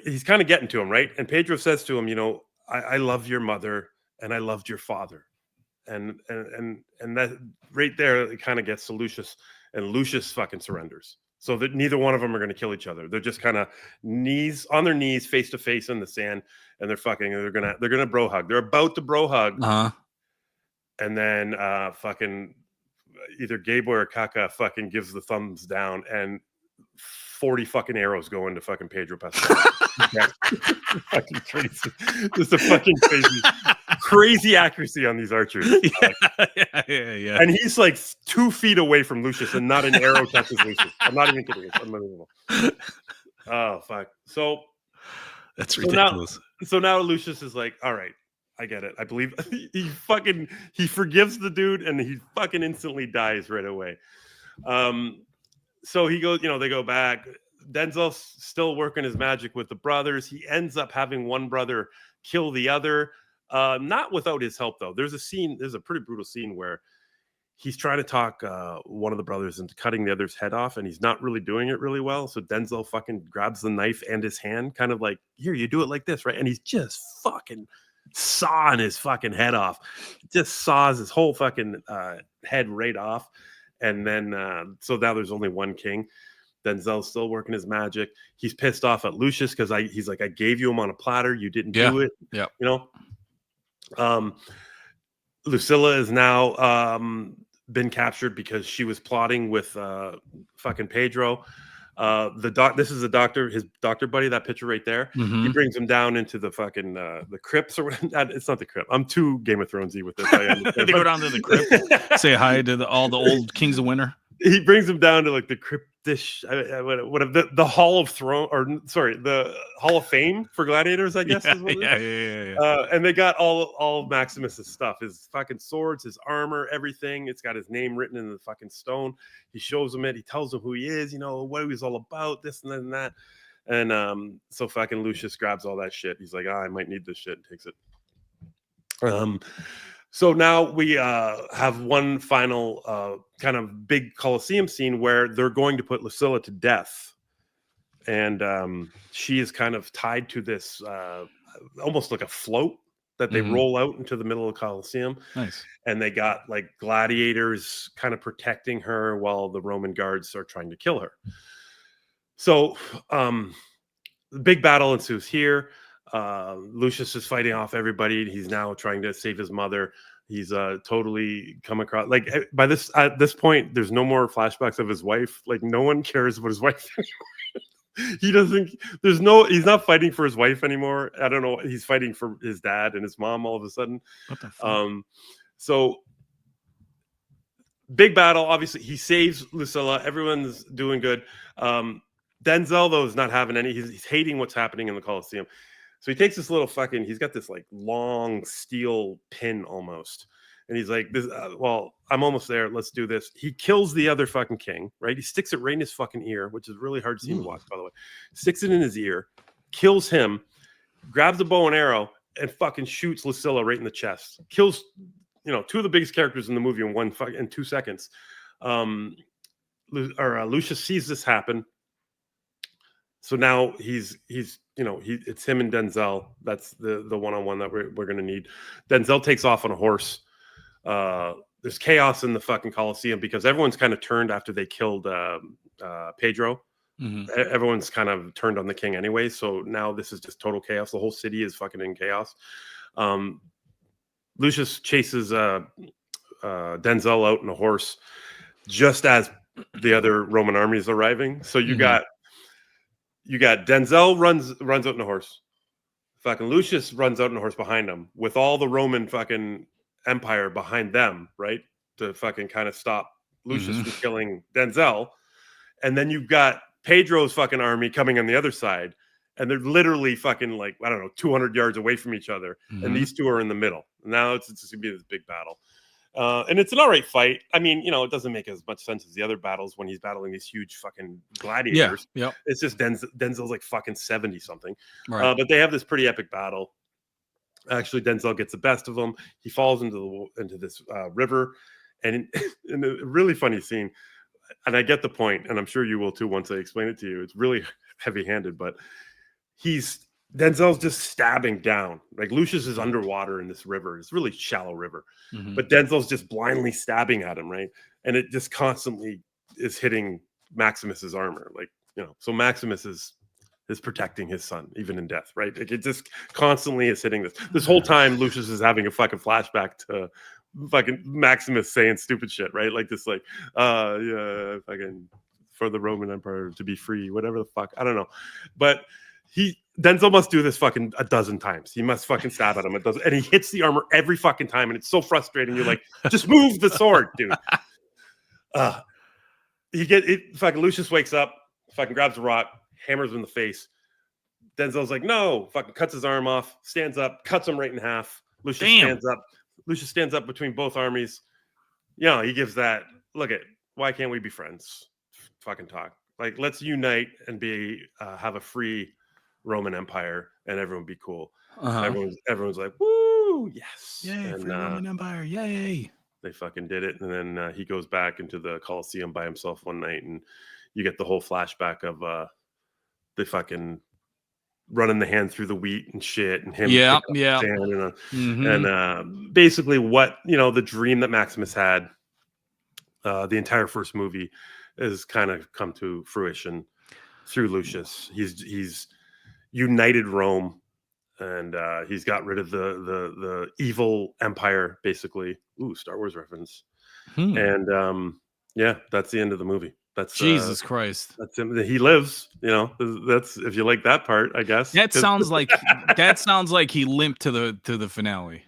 he's kind of getting to him, right? And Pedro says to him, you know, I love your mother and I loved your father. And that right there, it kind of gets to Lucius, and Lucius fucking surrenders. So that neither one of them are going to kill each other. They're just kind of on their knees, face to face in the sand, and they're gonna bro hug. They're about to bro hug, and then fucking either Gabo or Kaka fucking gives the thumbs down, and 40 fucking arrows go into fucking Pedro Pascal. Fucking crazy. Just a fucking crazy accuracy on these archers. Yeah. And he's like 2 feet away from Lucius, and not an arrow touches Lucius. I'm not even kidding. It's unbelievable. Oh fuck. So that's ridiculous. So now Lucius is like, all right, I get it. I believe he forgives the dude, and he fucking instantly dies right away. So he goes, you know, they go back. Denzel's still working his magic with the brothers. He ends up having one brother kill the other. Not without his help, though. There's a pretty brutal scene where he's trying to talk one of the brothers into cutting the other's head off, and he's not really doing it really well. So Denzel fucking grabs the knife and his hand, kind of like, here, you do it like this, right? And he's just fucking sawing his fucking head off. Just saws his whole fucking head right off. And then, so now there's only one king. Denzel's still working his magic. He's pissed off at Lucius because he's like, I gave you him on a platter. You didn't do it. Yeah. You know? Lucilla is now been captured because she was plotting with fucking Pedro. This is his doctor buddy, that picture right there. He brings him down into the fucking the crypts or whatever. It's not the crypt. I'm too Game of Thronesy with this. They go down to the crypt, say hi to all the old Kings of Winter. He brings him down to like the cryptish, the Hall of Throne, or sorry, the Hall of Fame for gladiators, I guess. Yeah. And they got all of Maximus's stuff, his fucking swords, his armor, everything. It's got his name written in the fucking stone. He shows him it. He tells him who he is, you know, what he was all about, this and that. And so fucking Lucius grabs all that shit. He's like, I might need this shit, and takes it. So now we have one final kind of big Colosseum scene where they're going to put Lucilla to death. And she is kind of tied to this almost like a float that they roll out into the middle of the Colosseum. Nice. And they got like gladiators kind of protecting her while the Roman guards are trying to kill her. So the big battle ensues here. Lucius is fighting off everybody. He's now trying to save his mother. He's totally come across like at this point, there's no more flashbacks of his wife. Like no one cares about his wife anymore. He's not fighting for his wife anymore. I don't know. He's fighting for his dad and his mom all of a sudden. What the fuck? So big battle. Obviously, he saves Lucilla. Everyone's doing good. Denzel, though, is not having any. He's hating what's happening in the Colosseum. So he takes this little he's got this like long steel pin almost, and he's like, "This, well, I'm almost there. Let's do this." He kills the other fucking king, right? He sticks it right in his fucking ear, which is a really hard scene to watch, by the way. Sticks it in his ear, kills him, grabs a bow and arrow, and fucking shoots Lucilla right in the chest. Kills, two of the biggest characters in the movie in 2 seconds. Lucius sees this happen. So now it's him and Denzel. That's the one-on-one that we're going to need. Denzel takes off on a horse. There's chaos in the fucking Coliseum because everyone's kind of turned after they killed Pedro. Everyone's kind of turned on the king anyway. So now this is just total chaos. The whole city is fucking in chaos. Lucius chases Denzel out in a horse just as the other Roman army is arriving. So you got Denzel runs out in a horse. Fucking Lucius runs out in a horse behind him with all the Roman fucking empire behind them, right? To fucking kind of stop Lucius from killing Denzel. And then you've got Pedro's fucking army coming on the other side. And they're literally fucking 200 yards away from each other. And these two are in the middle. Now it's just going to be this big battle. And it's an all right fight. I mean, it doesn't make as much sense as the other battles when he's battling these huge fucking gladiators. Yeah. It's just Denzel's like fucking 70 something. Right. But they have this pretty epic battle. Actually, Denzel gets the best of them. He falls into this river, and in a really funny scene. And I get the point, and I'm sure you will too once I explain it to you. It's really heavy-handed, but Denzel's just stabbing down. Like Lucius is underwater in this river. It's a really shallow river. But Denzel's just blindly stabbing at him, right? And it just constantly is hitting Maximus's armor. So Maximus is protecting his son, even in death, right? Like it just constantly is hitting this. This whole time, Lucius is having a fucking flashback to fucking Maximus saying stupid shit, right? Like this, fucking for the Roman Empire to be free, whatever the fuck. I don't know. But Denzel must do this fucking a dozen times. He must fucking stab at him. It does, and he hits the armor every fucking time, and it's so frustrating. You're like, just move the sword, dude. Fucking Lucius wakes up, fucking grabs a rock, hammers him in the face. Denzel's like, no, fucking cuts his arm off, stands up, cuts him right in half. Lucius stands up. Lucius stands up between both armies. He gives that, why can't we be friends? Fucking talk. Like, let's unite and have a free Roman Empire and everyone be cool. Everyone's like, woo, yes. Yay, free Roman Empire, yay. They fucking did it. And then he goes back into the Coliseum by himself one night, and you get the whole flashback of the fucking running the hand through the wheat and shit, and him and basically what the dream that Maximus had the entire first movie has kind of come to fruition through Lucius. He's united Rome, and he's got rid of the evil empire, basically. Ooh, Star Wars reference. And that's the end of the movie. That's Jesus Christ. That's him. He lives. That's if you like that part, I guess. That sounds like he limped to the finale.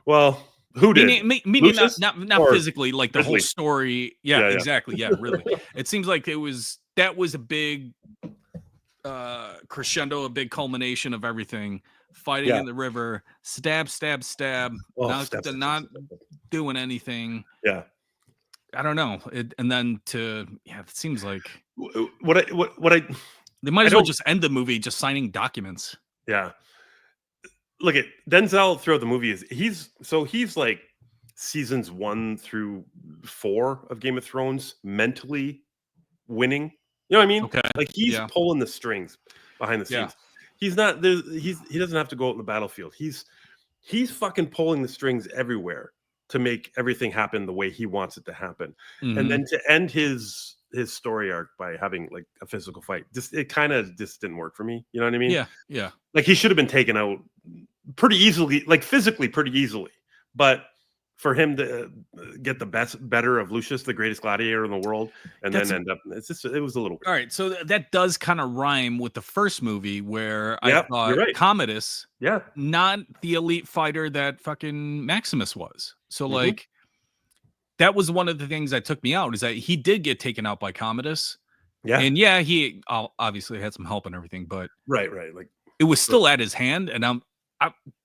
Well, who did? Meaning not physically, like the whole story. Yeah, exactly. Yeah, really. It seems like that was a big crescendo, a big culmination of everything. Fighting in the river, stab. Not doing anything. Yeah. I don't know. And then it seems like what I they might as well just end the movie just signing documents. Yeah. Look at Denzel throughout the movie he's like seasons 1 through 4 of Game of Thrones mentally winning. You know what I mean? Okay. Like he's pulling the strings behind the scenes. He's not there. He doesn't have to go out in the battlefield. He's fucking pulling the strings everywhere to make everything happen the way he wants it to happen. And then to end his story arc by having like a physical fight, it kind of just didn't work for me. You know what I mean? Yeah. Like he should have been taken out pretty easily, like physically pretty easily. But for him to get the better of Lucius, the greatest gladiator in the world, and then end up, it was a little weird. All right, so that does kind of rhyme with the first movie where I thought you're right. Commodus, not the elite fighter that fucking Maximus was. So like, that was one of the things that took me out, is that he did get taken out by Commodus. Yeah, and he obviously had some help and everything, but right, like it was still at his hand, and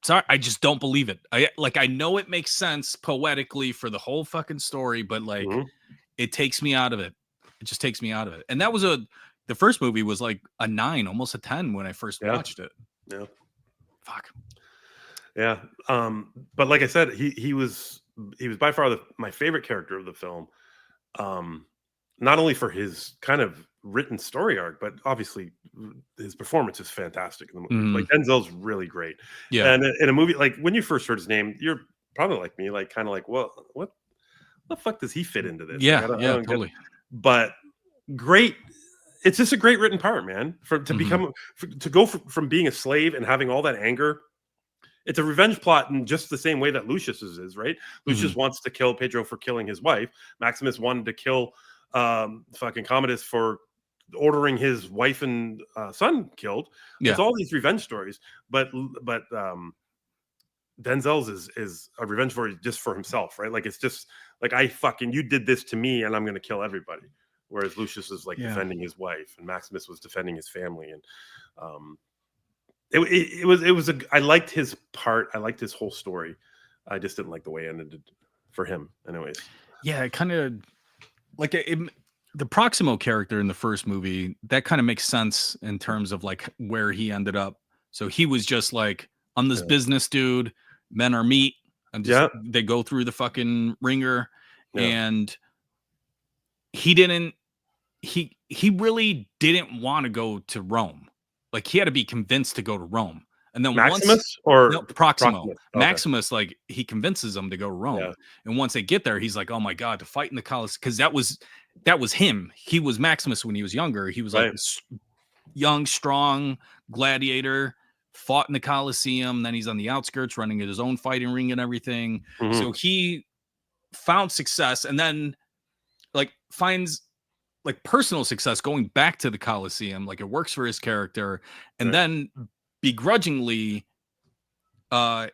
Sorry, I just don't believe it. I know it makes sense poetically for the whole fucking story, but like it takes me out of it. It just takes me out of it. And that was the first movie was like a 9, almost a 10 when I first watched it. Yeah. Fuck. Yeah. But like I said, he was by far my favorite character of the film. Not only for his kind of written story arc, but obviously his performance is fantastic in the movie. Like Denzel's really great. Yeah. And in a movie, like when you first heard his name, you're probably like me, like kind of like, well, what the fuck does he fit into this? Yeah, like, I don't totally. But great. It's just a great written part, man. To go from being a slave and having all that anger. It's a revenge plot in just the same way that Lucius's is, right? Lucius wants to kill Pedro for killing his wife. Maximus wanted to kill fucking Commodus for ordering his wife and son killed. Yeah. It's all these revenge stories, but Denzel's is a revenge story just for himself, right? Like it's just like you did this to me, and I'm going to kill everybody. Whereas Lucius is like defending his wife, and Maximus was defending his family, and it was I liked his part. I liked his whole story. I just didn't like the way it ended for him, anyways. Yeah, it kind of like the Proximo character in the first movie, that kind of makes sense in terms of like where he ended up. So he was just like, I'm this business dude, men are meat. I'm just they go through the fucking ringer. And he really didn't want to go to Rome. Like he had to be convinced to go to Rome. And then Proximo. Okay. Maximus, like he convinces them to go to Rome. Yeah. And once they get there, he's like, oh my God, to fight in the Colosseum. Because that was him. He was Maximus when he was younger. He was like this young, strong gladiator, fought in the Colosseum. Then he's on the outskirts running his own fighting ring and everything. So he found success and then like finds like personal success going back to the Colosseum. Like it works for his character. And then begrudgingly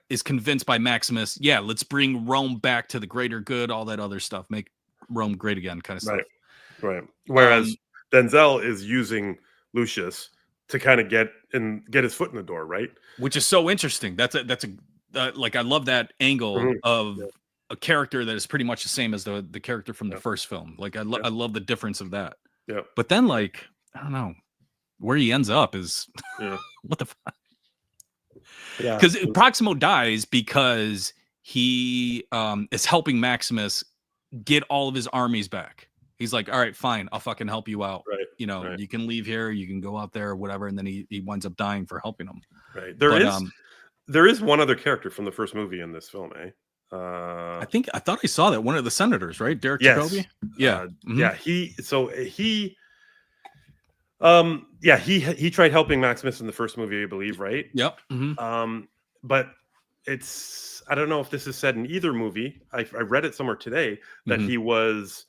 is convinced by Maximus, let's bring Rome back to the greater good, all that other stuff, make Rome great again kind of stuff. Right. Whereas Denzel is using Lucius to kind of get his foot in the door, right? Which is so interesting. That's a like I love that angle of a character that is pretty much the same as the character from the first film. Like I love the difference of that. Yeah. But then like I don't know where he ends up is what the fuck. Yeah. Because Proximo dies because he is helping Maximus get all of his armies back. He's like, all right, fine, I'll fucking help you out. Right. You know, you can leave here, you can go out there or whatever. And then he winds up dying for helping him. Right. There is one other character from the first movie in this film, eh? I thought I saw that one of the senators, right? Derek Jacobi? Yeah. Yeah. He tried helping Maximus in the first movie, I believe, right? Yep. But I don't know if this is said in either movie. I read it somewhere today that he was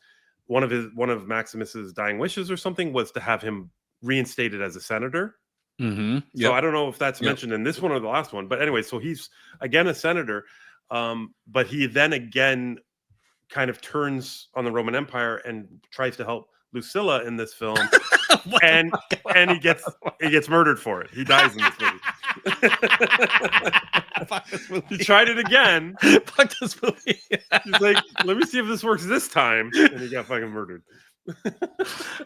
one of Maximus's dying wishes or something was to have him reinstated as a senator. So I don't know if that's mentioned in this one or the last one, but anyway, so he's again a senator, but he then again kind of turns on the Roman Empire and tries to help Lucilla in this film, and he gets murdered for it. He dies in this movie. Fuck this movie. He tried it again. Fuck this movie. He's like, let me see if this works this time, and he got fucking murdered.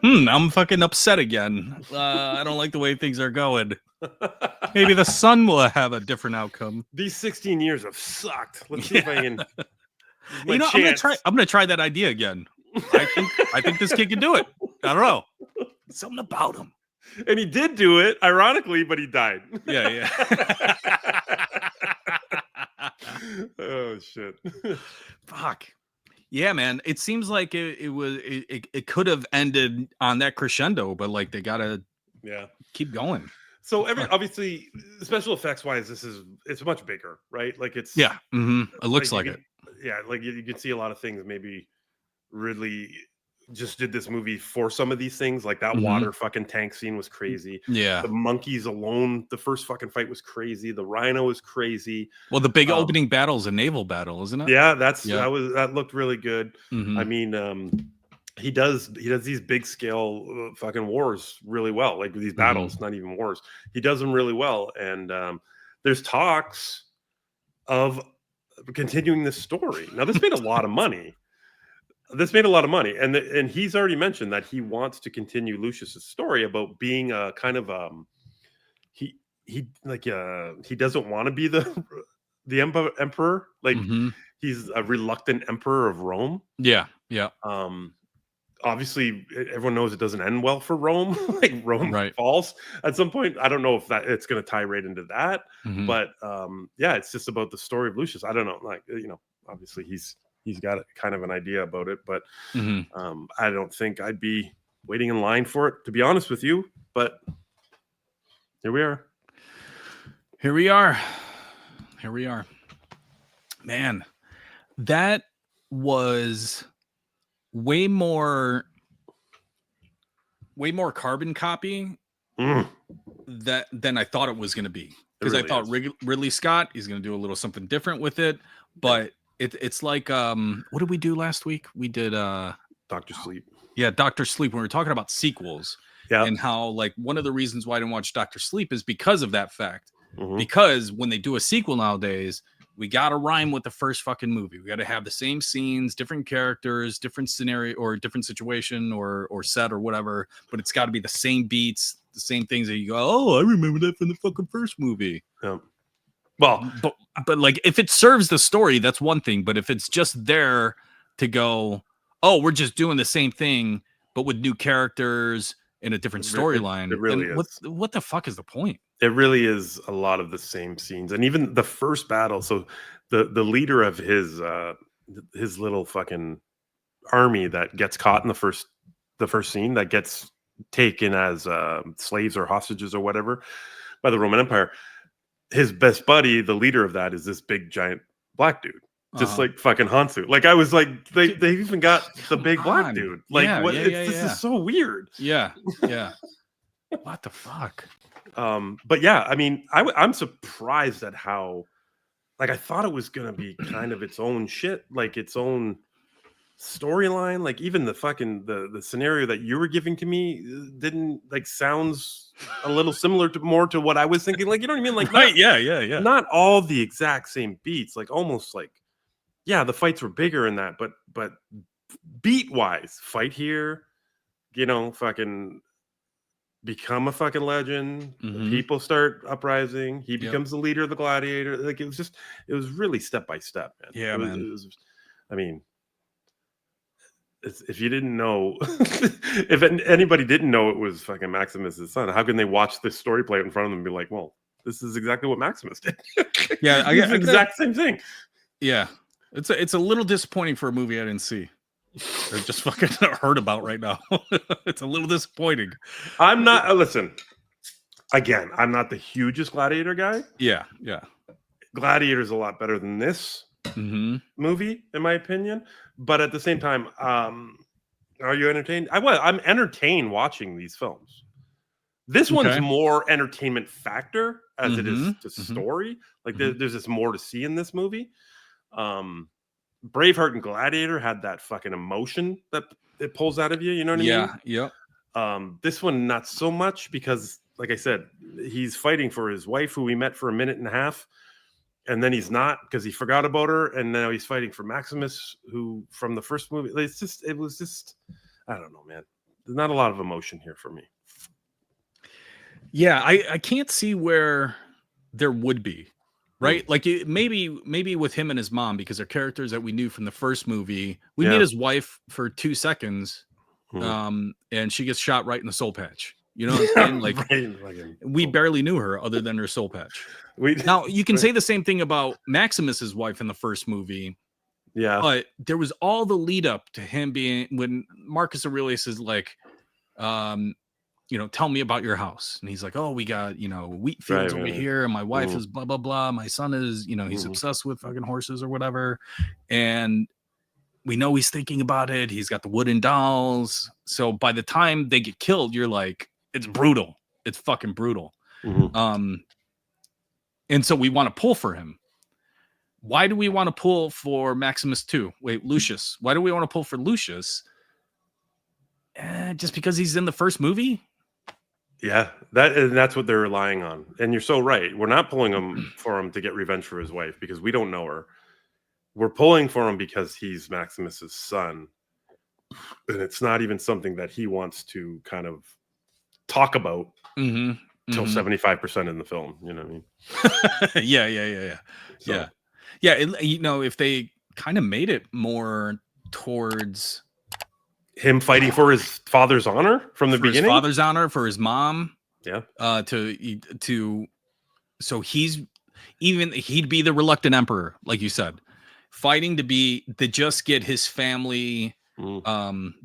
I'm fucking upset again. I don't like the way things are going. Maybe the son will have a different outcome. These 16 years have sucked. Let's see if I can. I'm gonna try that idea again. I think this kid can do it. I don't know. Something about him. And he did do it, ironically, but he died. Yeah. Oh shit. Fuck. Yeah, man. It seems like it could have ended on that crescendo, but like they gotta keep going. So obviously special effects wise, it's much bigger, right? Like it's it looks like it. Yeah, like you can see a lot of things. Maybe Ridley just did this movie for some of these things, like that water fucking tank scene was crazy. Yeah, the monkeys alone, the first fucking fight was crazy. The rhino was crazy. Well, the big opening battle is a naval battle, isn't it? Yeah, that looked really good. I mean, he does these big scale fucking wars really well, like these battles, not even wars. He does them really well, and there's talks of continuing this story. Now, this made a lot of money. And he's already mentioned that he wants to continue Lucius's story about being a kind of he doesn't want to be the emperor. Like, he's a reluctant emperor of Rome. Yeah. Obviously everyone knows it doesn't end well for Rome. Like, Rome falls at some point. I don't know if it's going to tie right into that, but yeah, it's just about the story of Lucius. I don't know, like, obviously he's got kind of an idea about it, but I don't think I'd be waiting in line for it, to be honest with you. But here we are. Man, that was way more carbon copy than I thought it was going to be, because I thought Ridley Scott, he's going to do a little something different with it, but it's like what did we do last week? We did Dr. Sleep. Yeah, Dr. Sleep, when we were talking about sequels. Yeah. And how, like, one of the reasons why I didn't watch Dr. Sleep is because of that fact. Because when they do a sequel nowadays, we got to rhyme with the first fucking movie. We got to have the same scenes, different characters, different scenario or different situation or set or whatever, but it's got to be the same beats, the same things that you go, oh, I remember that from the fucking first movie. Yeah. Well, but like, if it serves the story, that's one thing. But if it's just there to go, oh, we're just doing the same thing, but with new characters in a different storyline, it really is. What the fuck is the point? It really is a lot of the same scenes. And even the first battle, so the leader of his little fucking army that gets caught in the first scene, that gets taken as slaves or hostages or whatever by the Roman Empire, his best buddy, the leader of that, is this big giant black dude. Just like fucking Hansu. Like, I was like, they even got the big black dude. Like, this is so weird. Yeah. What the fuck? But yeah, I mean, I'm surprised at how, like, I thought it was gonna be kind of its own shit, like its own storyline. Like, even the fucking the scenario that you were giving to me didn't, like, sounds a little similar to more to what I was thinking. Like, you know what I mean? Like, right? Yeah. Not all the exact same beats. Like, almost like, yeah, the fights were bigger in that, but beat wise, fight here, fucking become a fucking legend. People start uprising. He becomes the leader of the Gladiator. Like, it was really step by step, man. Yeah, man. I mean, if you didn't know, if anybody didn't know it was fucking Maximus's son, how can they watch this story play in front of them and be like, well, this is exactly what Maximus did? Yeah, I get exact same thing. Yeah, it's a little disappointing for a movie I didn't see. Or just fucking heard about right now. It's a little disappointing. I'm not. Listen, again, I'm not the hugest Gladiator guy. Yeah. Gladiator's a lot better than this movie, in my opinion. But at the same time, are you entertained? I'm entertained watching these films. This one's more entertainment factor as it is to story. Like, there's just more to see in this movie. Braveheart and Gladiator had that fucking emotion that it pulls out of you. You know what I mean? Yeah. This one, not so much, because, like I said, he's fighting for his wife, who we met for a minute and a half, and then he's not, because he forgot about her, and now he's fighting for Maximus, who from the first movie. It was just, I don't know, man. There's not a lot of emotion here for me. Yeah, I can't see where there would be. Right, like, maybe with him and his mom, because they're characters that we knew from the first movie. We meet his wife for 2 seconds, and she gets shot right in the soul patch. You know what I'm saying? Like, we barely knew her other than her soul patch. Now, you can say the same thing about Maximus's wife in the first movie. Yeah, but there was all the lead up to him being, when Marcus Aurelius is like, tell me about your house. And he's like, oh, we got, wheat fields over here. And my wife is blah, blah, blah. My son is, he's obsessed with fucking horses or whatever. And we know he's thinking about it. He's got the wooden dolls. So by the time they get killed, you're like, it's brutal. It's fucking brutal. And so we want to pull for him. Why do we want to pull for Maximus too? Wait, Lucius. Why do we want to pull for Lucius? Just because he's in the first movie? Yeah, that's what they're relying on. And you're so right. We're not pulling him for him to get revenge for his wife because we don't know her. We're pulling for him because he's Maximus's son, and it's not even something that he wants to kind of talk about till 75% in the film. You know what I mean? Yeah. So, Yeah. If they kind of made it more towards him fighting for his father's honor from the for his beginning. father's honor, for his mom. Yeah. So he'd be the reluctant emperor, like you said, fighting to just get his family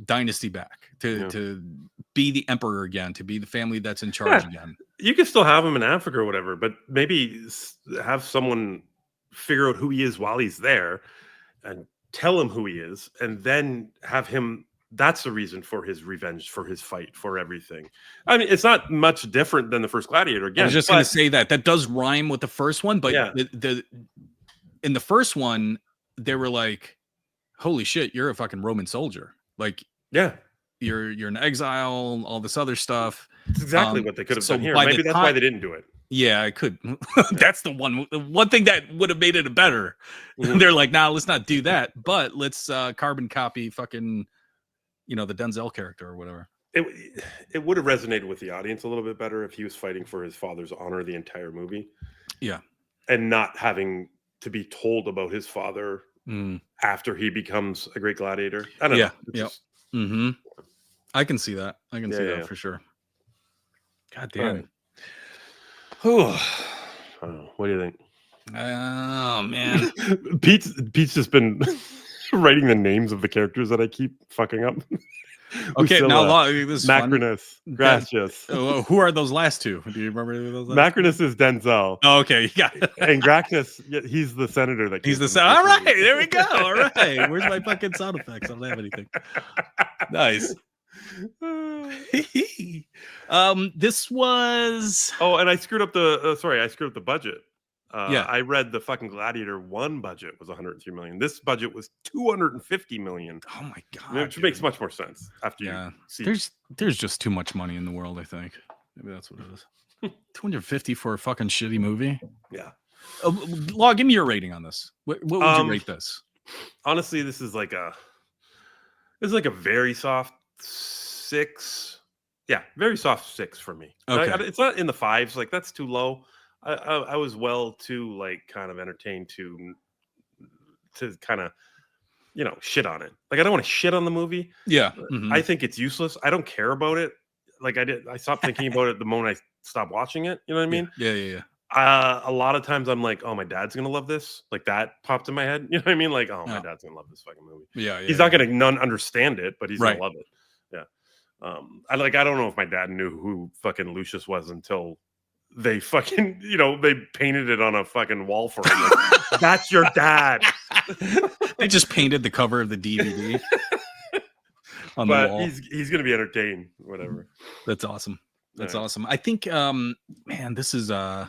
dynasty back, to be the emperor again, to be the family that's in charge again. You can still have him in Africa or whatever, but maybe have someone figure out who he is while he's there and tell him who he is, and then have him. That's the reason for his revenge, for his fight, for everything. I mean, it's not much different than the first Gladiator. Again, I was just going to say that does rhyme with the first one, but in the first one, they were like, "Holy shit, you're a fucking Roman soldier!" Like, yeah, you're in exile, all this other stuff. It's exactly what they could have done here. Maybe that's why they didn't do it. Yeah, I could. That's the one thing that would have made it better. They're like, nah, let's not do that, but let's carbon copy fucking, the Denzel character or whatever. It would have resonated with the audience a little bit better if he was fighting for his father's honor the entire movie. Yeah. And not having to be told about his father after he becomes a great gladiator. I don't know. Yeah. I can see that. I can see that for sure. God damn. Right. Oh, what do you think? Oh man, Pete's just been writing the names of the characters that I keep fucking up. Okay, now this is Macronus, Gracious. Who are those last two? Do you remember those? Macronus is Denzel. Oh, okay, you got it. And Gracious, he's the senator that. He's the senator. All right, there we go. All right, where's my fucking sound effects? I don't have anything. Nice. This was. Oh, and I screwed up the budget. I read the fucking Gladiator 1 budget was 103 million. This budget was 250 million. Oh my god, which makes much more sense after you see. There's just too much money in the world. I think maybe that's what it is. 250 for a fucking shitty movie. Yeah. Law, give me your rating on this. What would you rate this? Honestly, this is like a very soft 6. Yeah, very soft 6 for me. Okay. It's not in the 5s. Like, that's too low. I was too like kind of entertained to kind of shit on it. Like, I don't want to shit on the movie. Yeah. I think it's useless. I don't care about it. Like, I stopped thinking about it the moment I stopped watching it. You know what I mean? Yeah. A lot of times I'm like, oh, my dad's gonna love this. Like, that popped in my head. You know what I mean? Like, oh, my dad's gonna love this fucking movie. Yeah. He's not gonna understand it, but he's right. gonna love it. Yeah. I don't know if my dad knew who fucking Lucius was until they fucking, they painted it on a fucking wall for him. Like, that's your dad. They just painted the cover of the DVD on the wall. He's gonna be entertained. Whatever. That's awesome. That's awesome. I think, man, this is as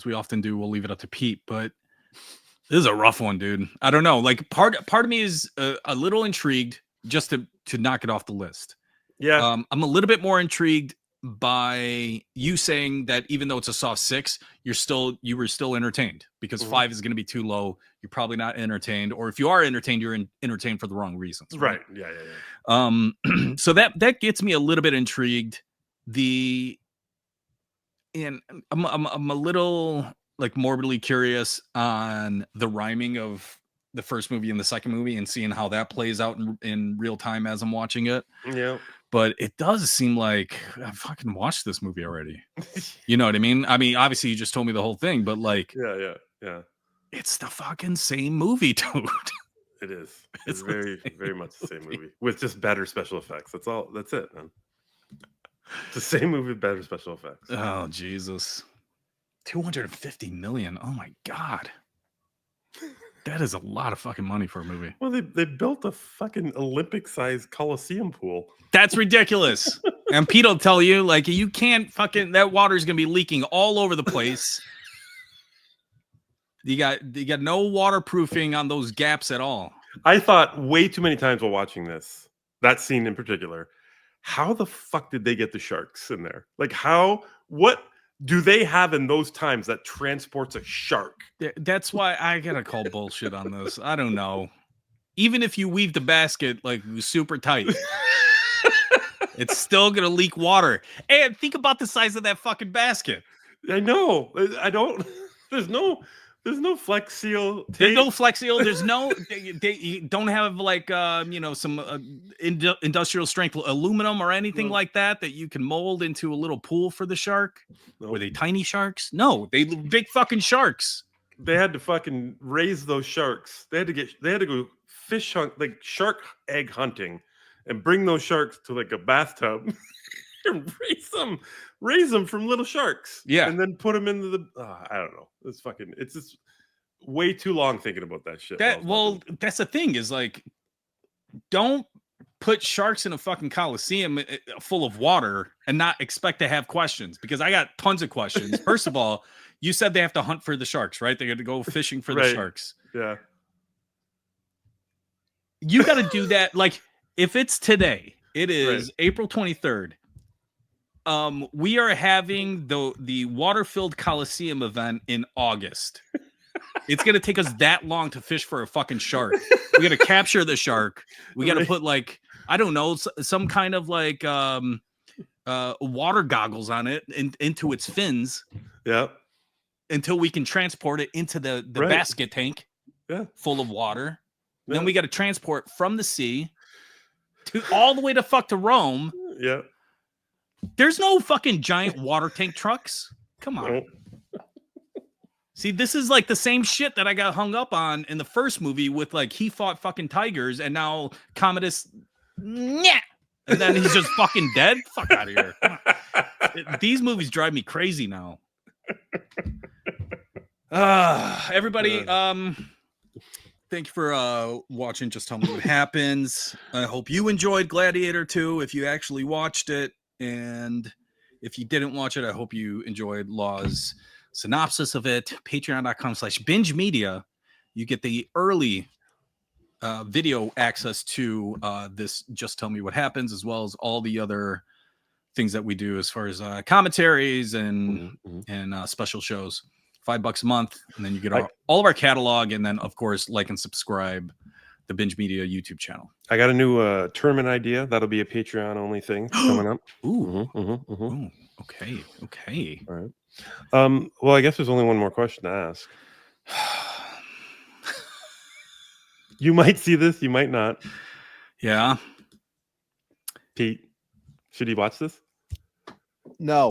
we often do, we'll leave it up to Pete, but this is a rough one, dude. I don't know. Like, part of me is a little intrigued just to knock it off the list. Yeah. I'm a little bit more intrigued by you saying that even though it's a soft 6, you were still entertained, because 5 is going to be too low. You're probably not entertained, or if you are entertained, you're entertained for the wrong reasons. Right. Yeah. So that gets me a little bit intrigued. And I'm a little like morbidly curious on the rhyming of the first movie and the second movie, and seeing how that plays out in real time as I'm watching it. Yeah. But it does seem like I fucking watched this movie already. You know what I mean? I mean, obviously you just told me the whole thing, but like, yeah. It's the fucking same movie, dude. It is. It's very, very much the same movie with just better special effects. That's all. That's it, man. It's the same movie with better special effects. Oh, Jesus. 250 million. Oh my God. That is a lot of fucking money for a movie. Well, they built a fucking Olympic-sized Coliseum pool. That's ridiculous. And Pete will tell you, like, you can't fucking, that water's gonna be leaking all over the place. You got no waterproofing on those gaps at all. I thought way too many times while watching this, that scene in particular, how the fuck did they get the sharks in there? Like, what do they have in those times that transports a shark? That's why I gotta call bullshit on this. I don't know. Even if you weave the basket like super tight, it's still gonna leak water. And think about the size of that fucking basket. I know. I don't. There's no Flex Seal. There's no Flex Seal. There's no. They don't have like some industrial strength aluminum or anything like that you can mold into a little pool for the shark. Nope. Were they tiny sharks? No, they big fucking sharks. They had to fucking raise those sharks. They had to go fish hunt, like shark egg hunting, and bring those sharks to like a bathtub and raise them from little sharks. Yeah, and then put them into the. I don't know. It's just way too long thinking about that shit. That's the thing is like, don't put sharks in a fucking coliseum full of water and not expect to have questions, because I got tons of questions. First of all, you said they have to hunt for the sharks, right? They got to go fishing for the sharks. Yeah. You got to do that. Like, if it's today, it is April 23rd. We are having the water-filled Coliseum event in August. It's going to take us that long to fish for a fucking shark. We got to capture the shark. We got to put like, I don't know, some kind of like water goggles on it into its fins. Yeah. Until we can transport it into the basket tank full of water. Yeah. Then we got to transport from the sea to all the way to Rome. Yeah. There's no fucking giant water tank trucks. Come on. No. See, this is like the same shit that I got hung up on in the first movie with like he fought fucking tigers and now Commodus, and then he's just fucking dead. Fuck out of here. These movies drive me crazy now. Everybody, thank you for watching Just Tell Me What Happens. I hope you enjoyed Gladiator 2 if you actually watched it, and if you didn't watch it, I hope you enjoyed Law's synopsis of it. Patreon.com/binge media. You get the early video access to this Just Tell Me What Happens, as well as all the other things that we do as far as commentaries and special shows. $5 a month, and then you get all of our catalog, and then of course like and subscribe the Binge Media YouTube channel. I got a new tournament idea that'll be a Patreon only thing coming up. Ooh. Ooh, okay. All right. Well, I guess there's only one more question to ask. You might see this, you might not. Yeah. Pete, should he watch this? No.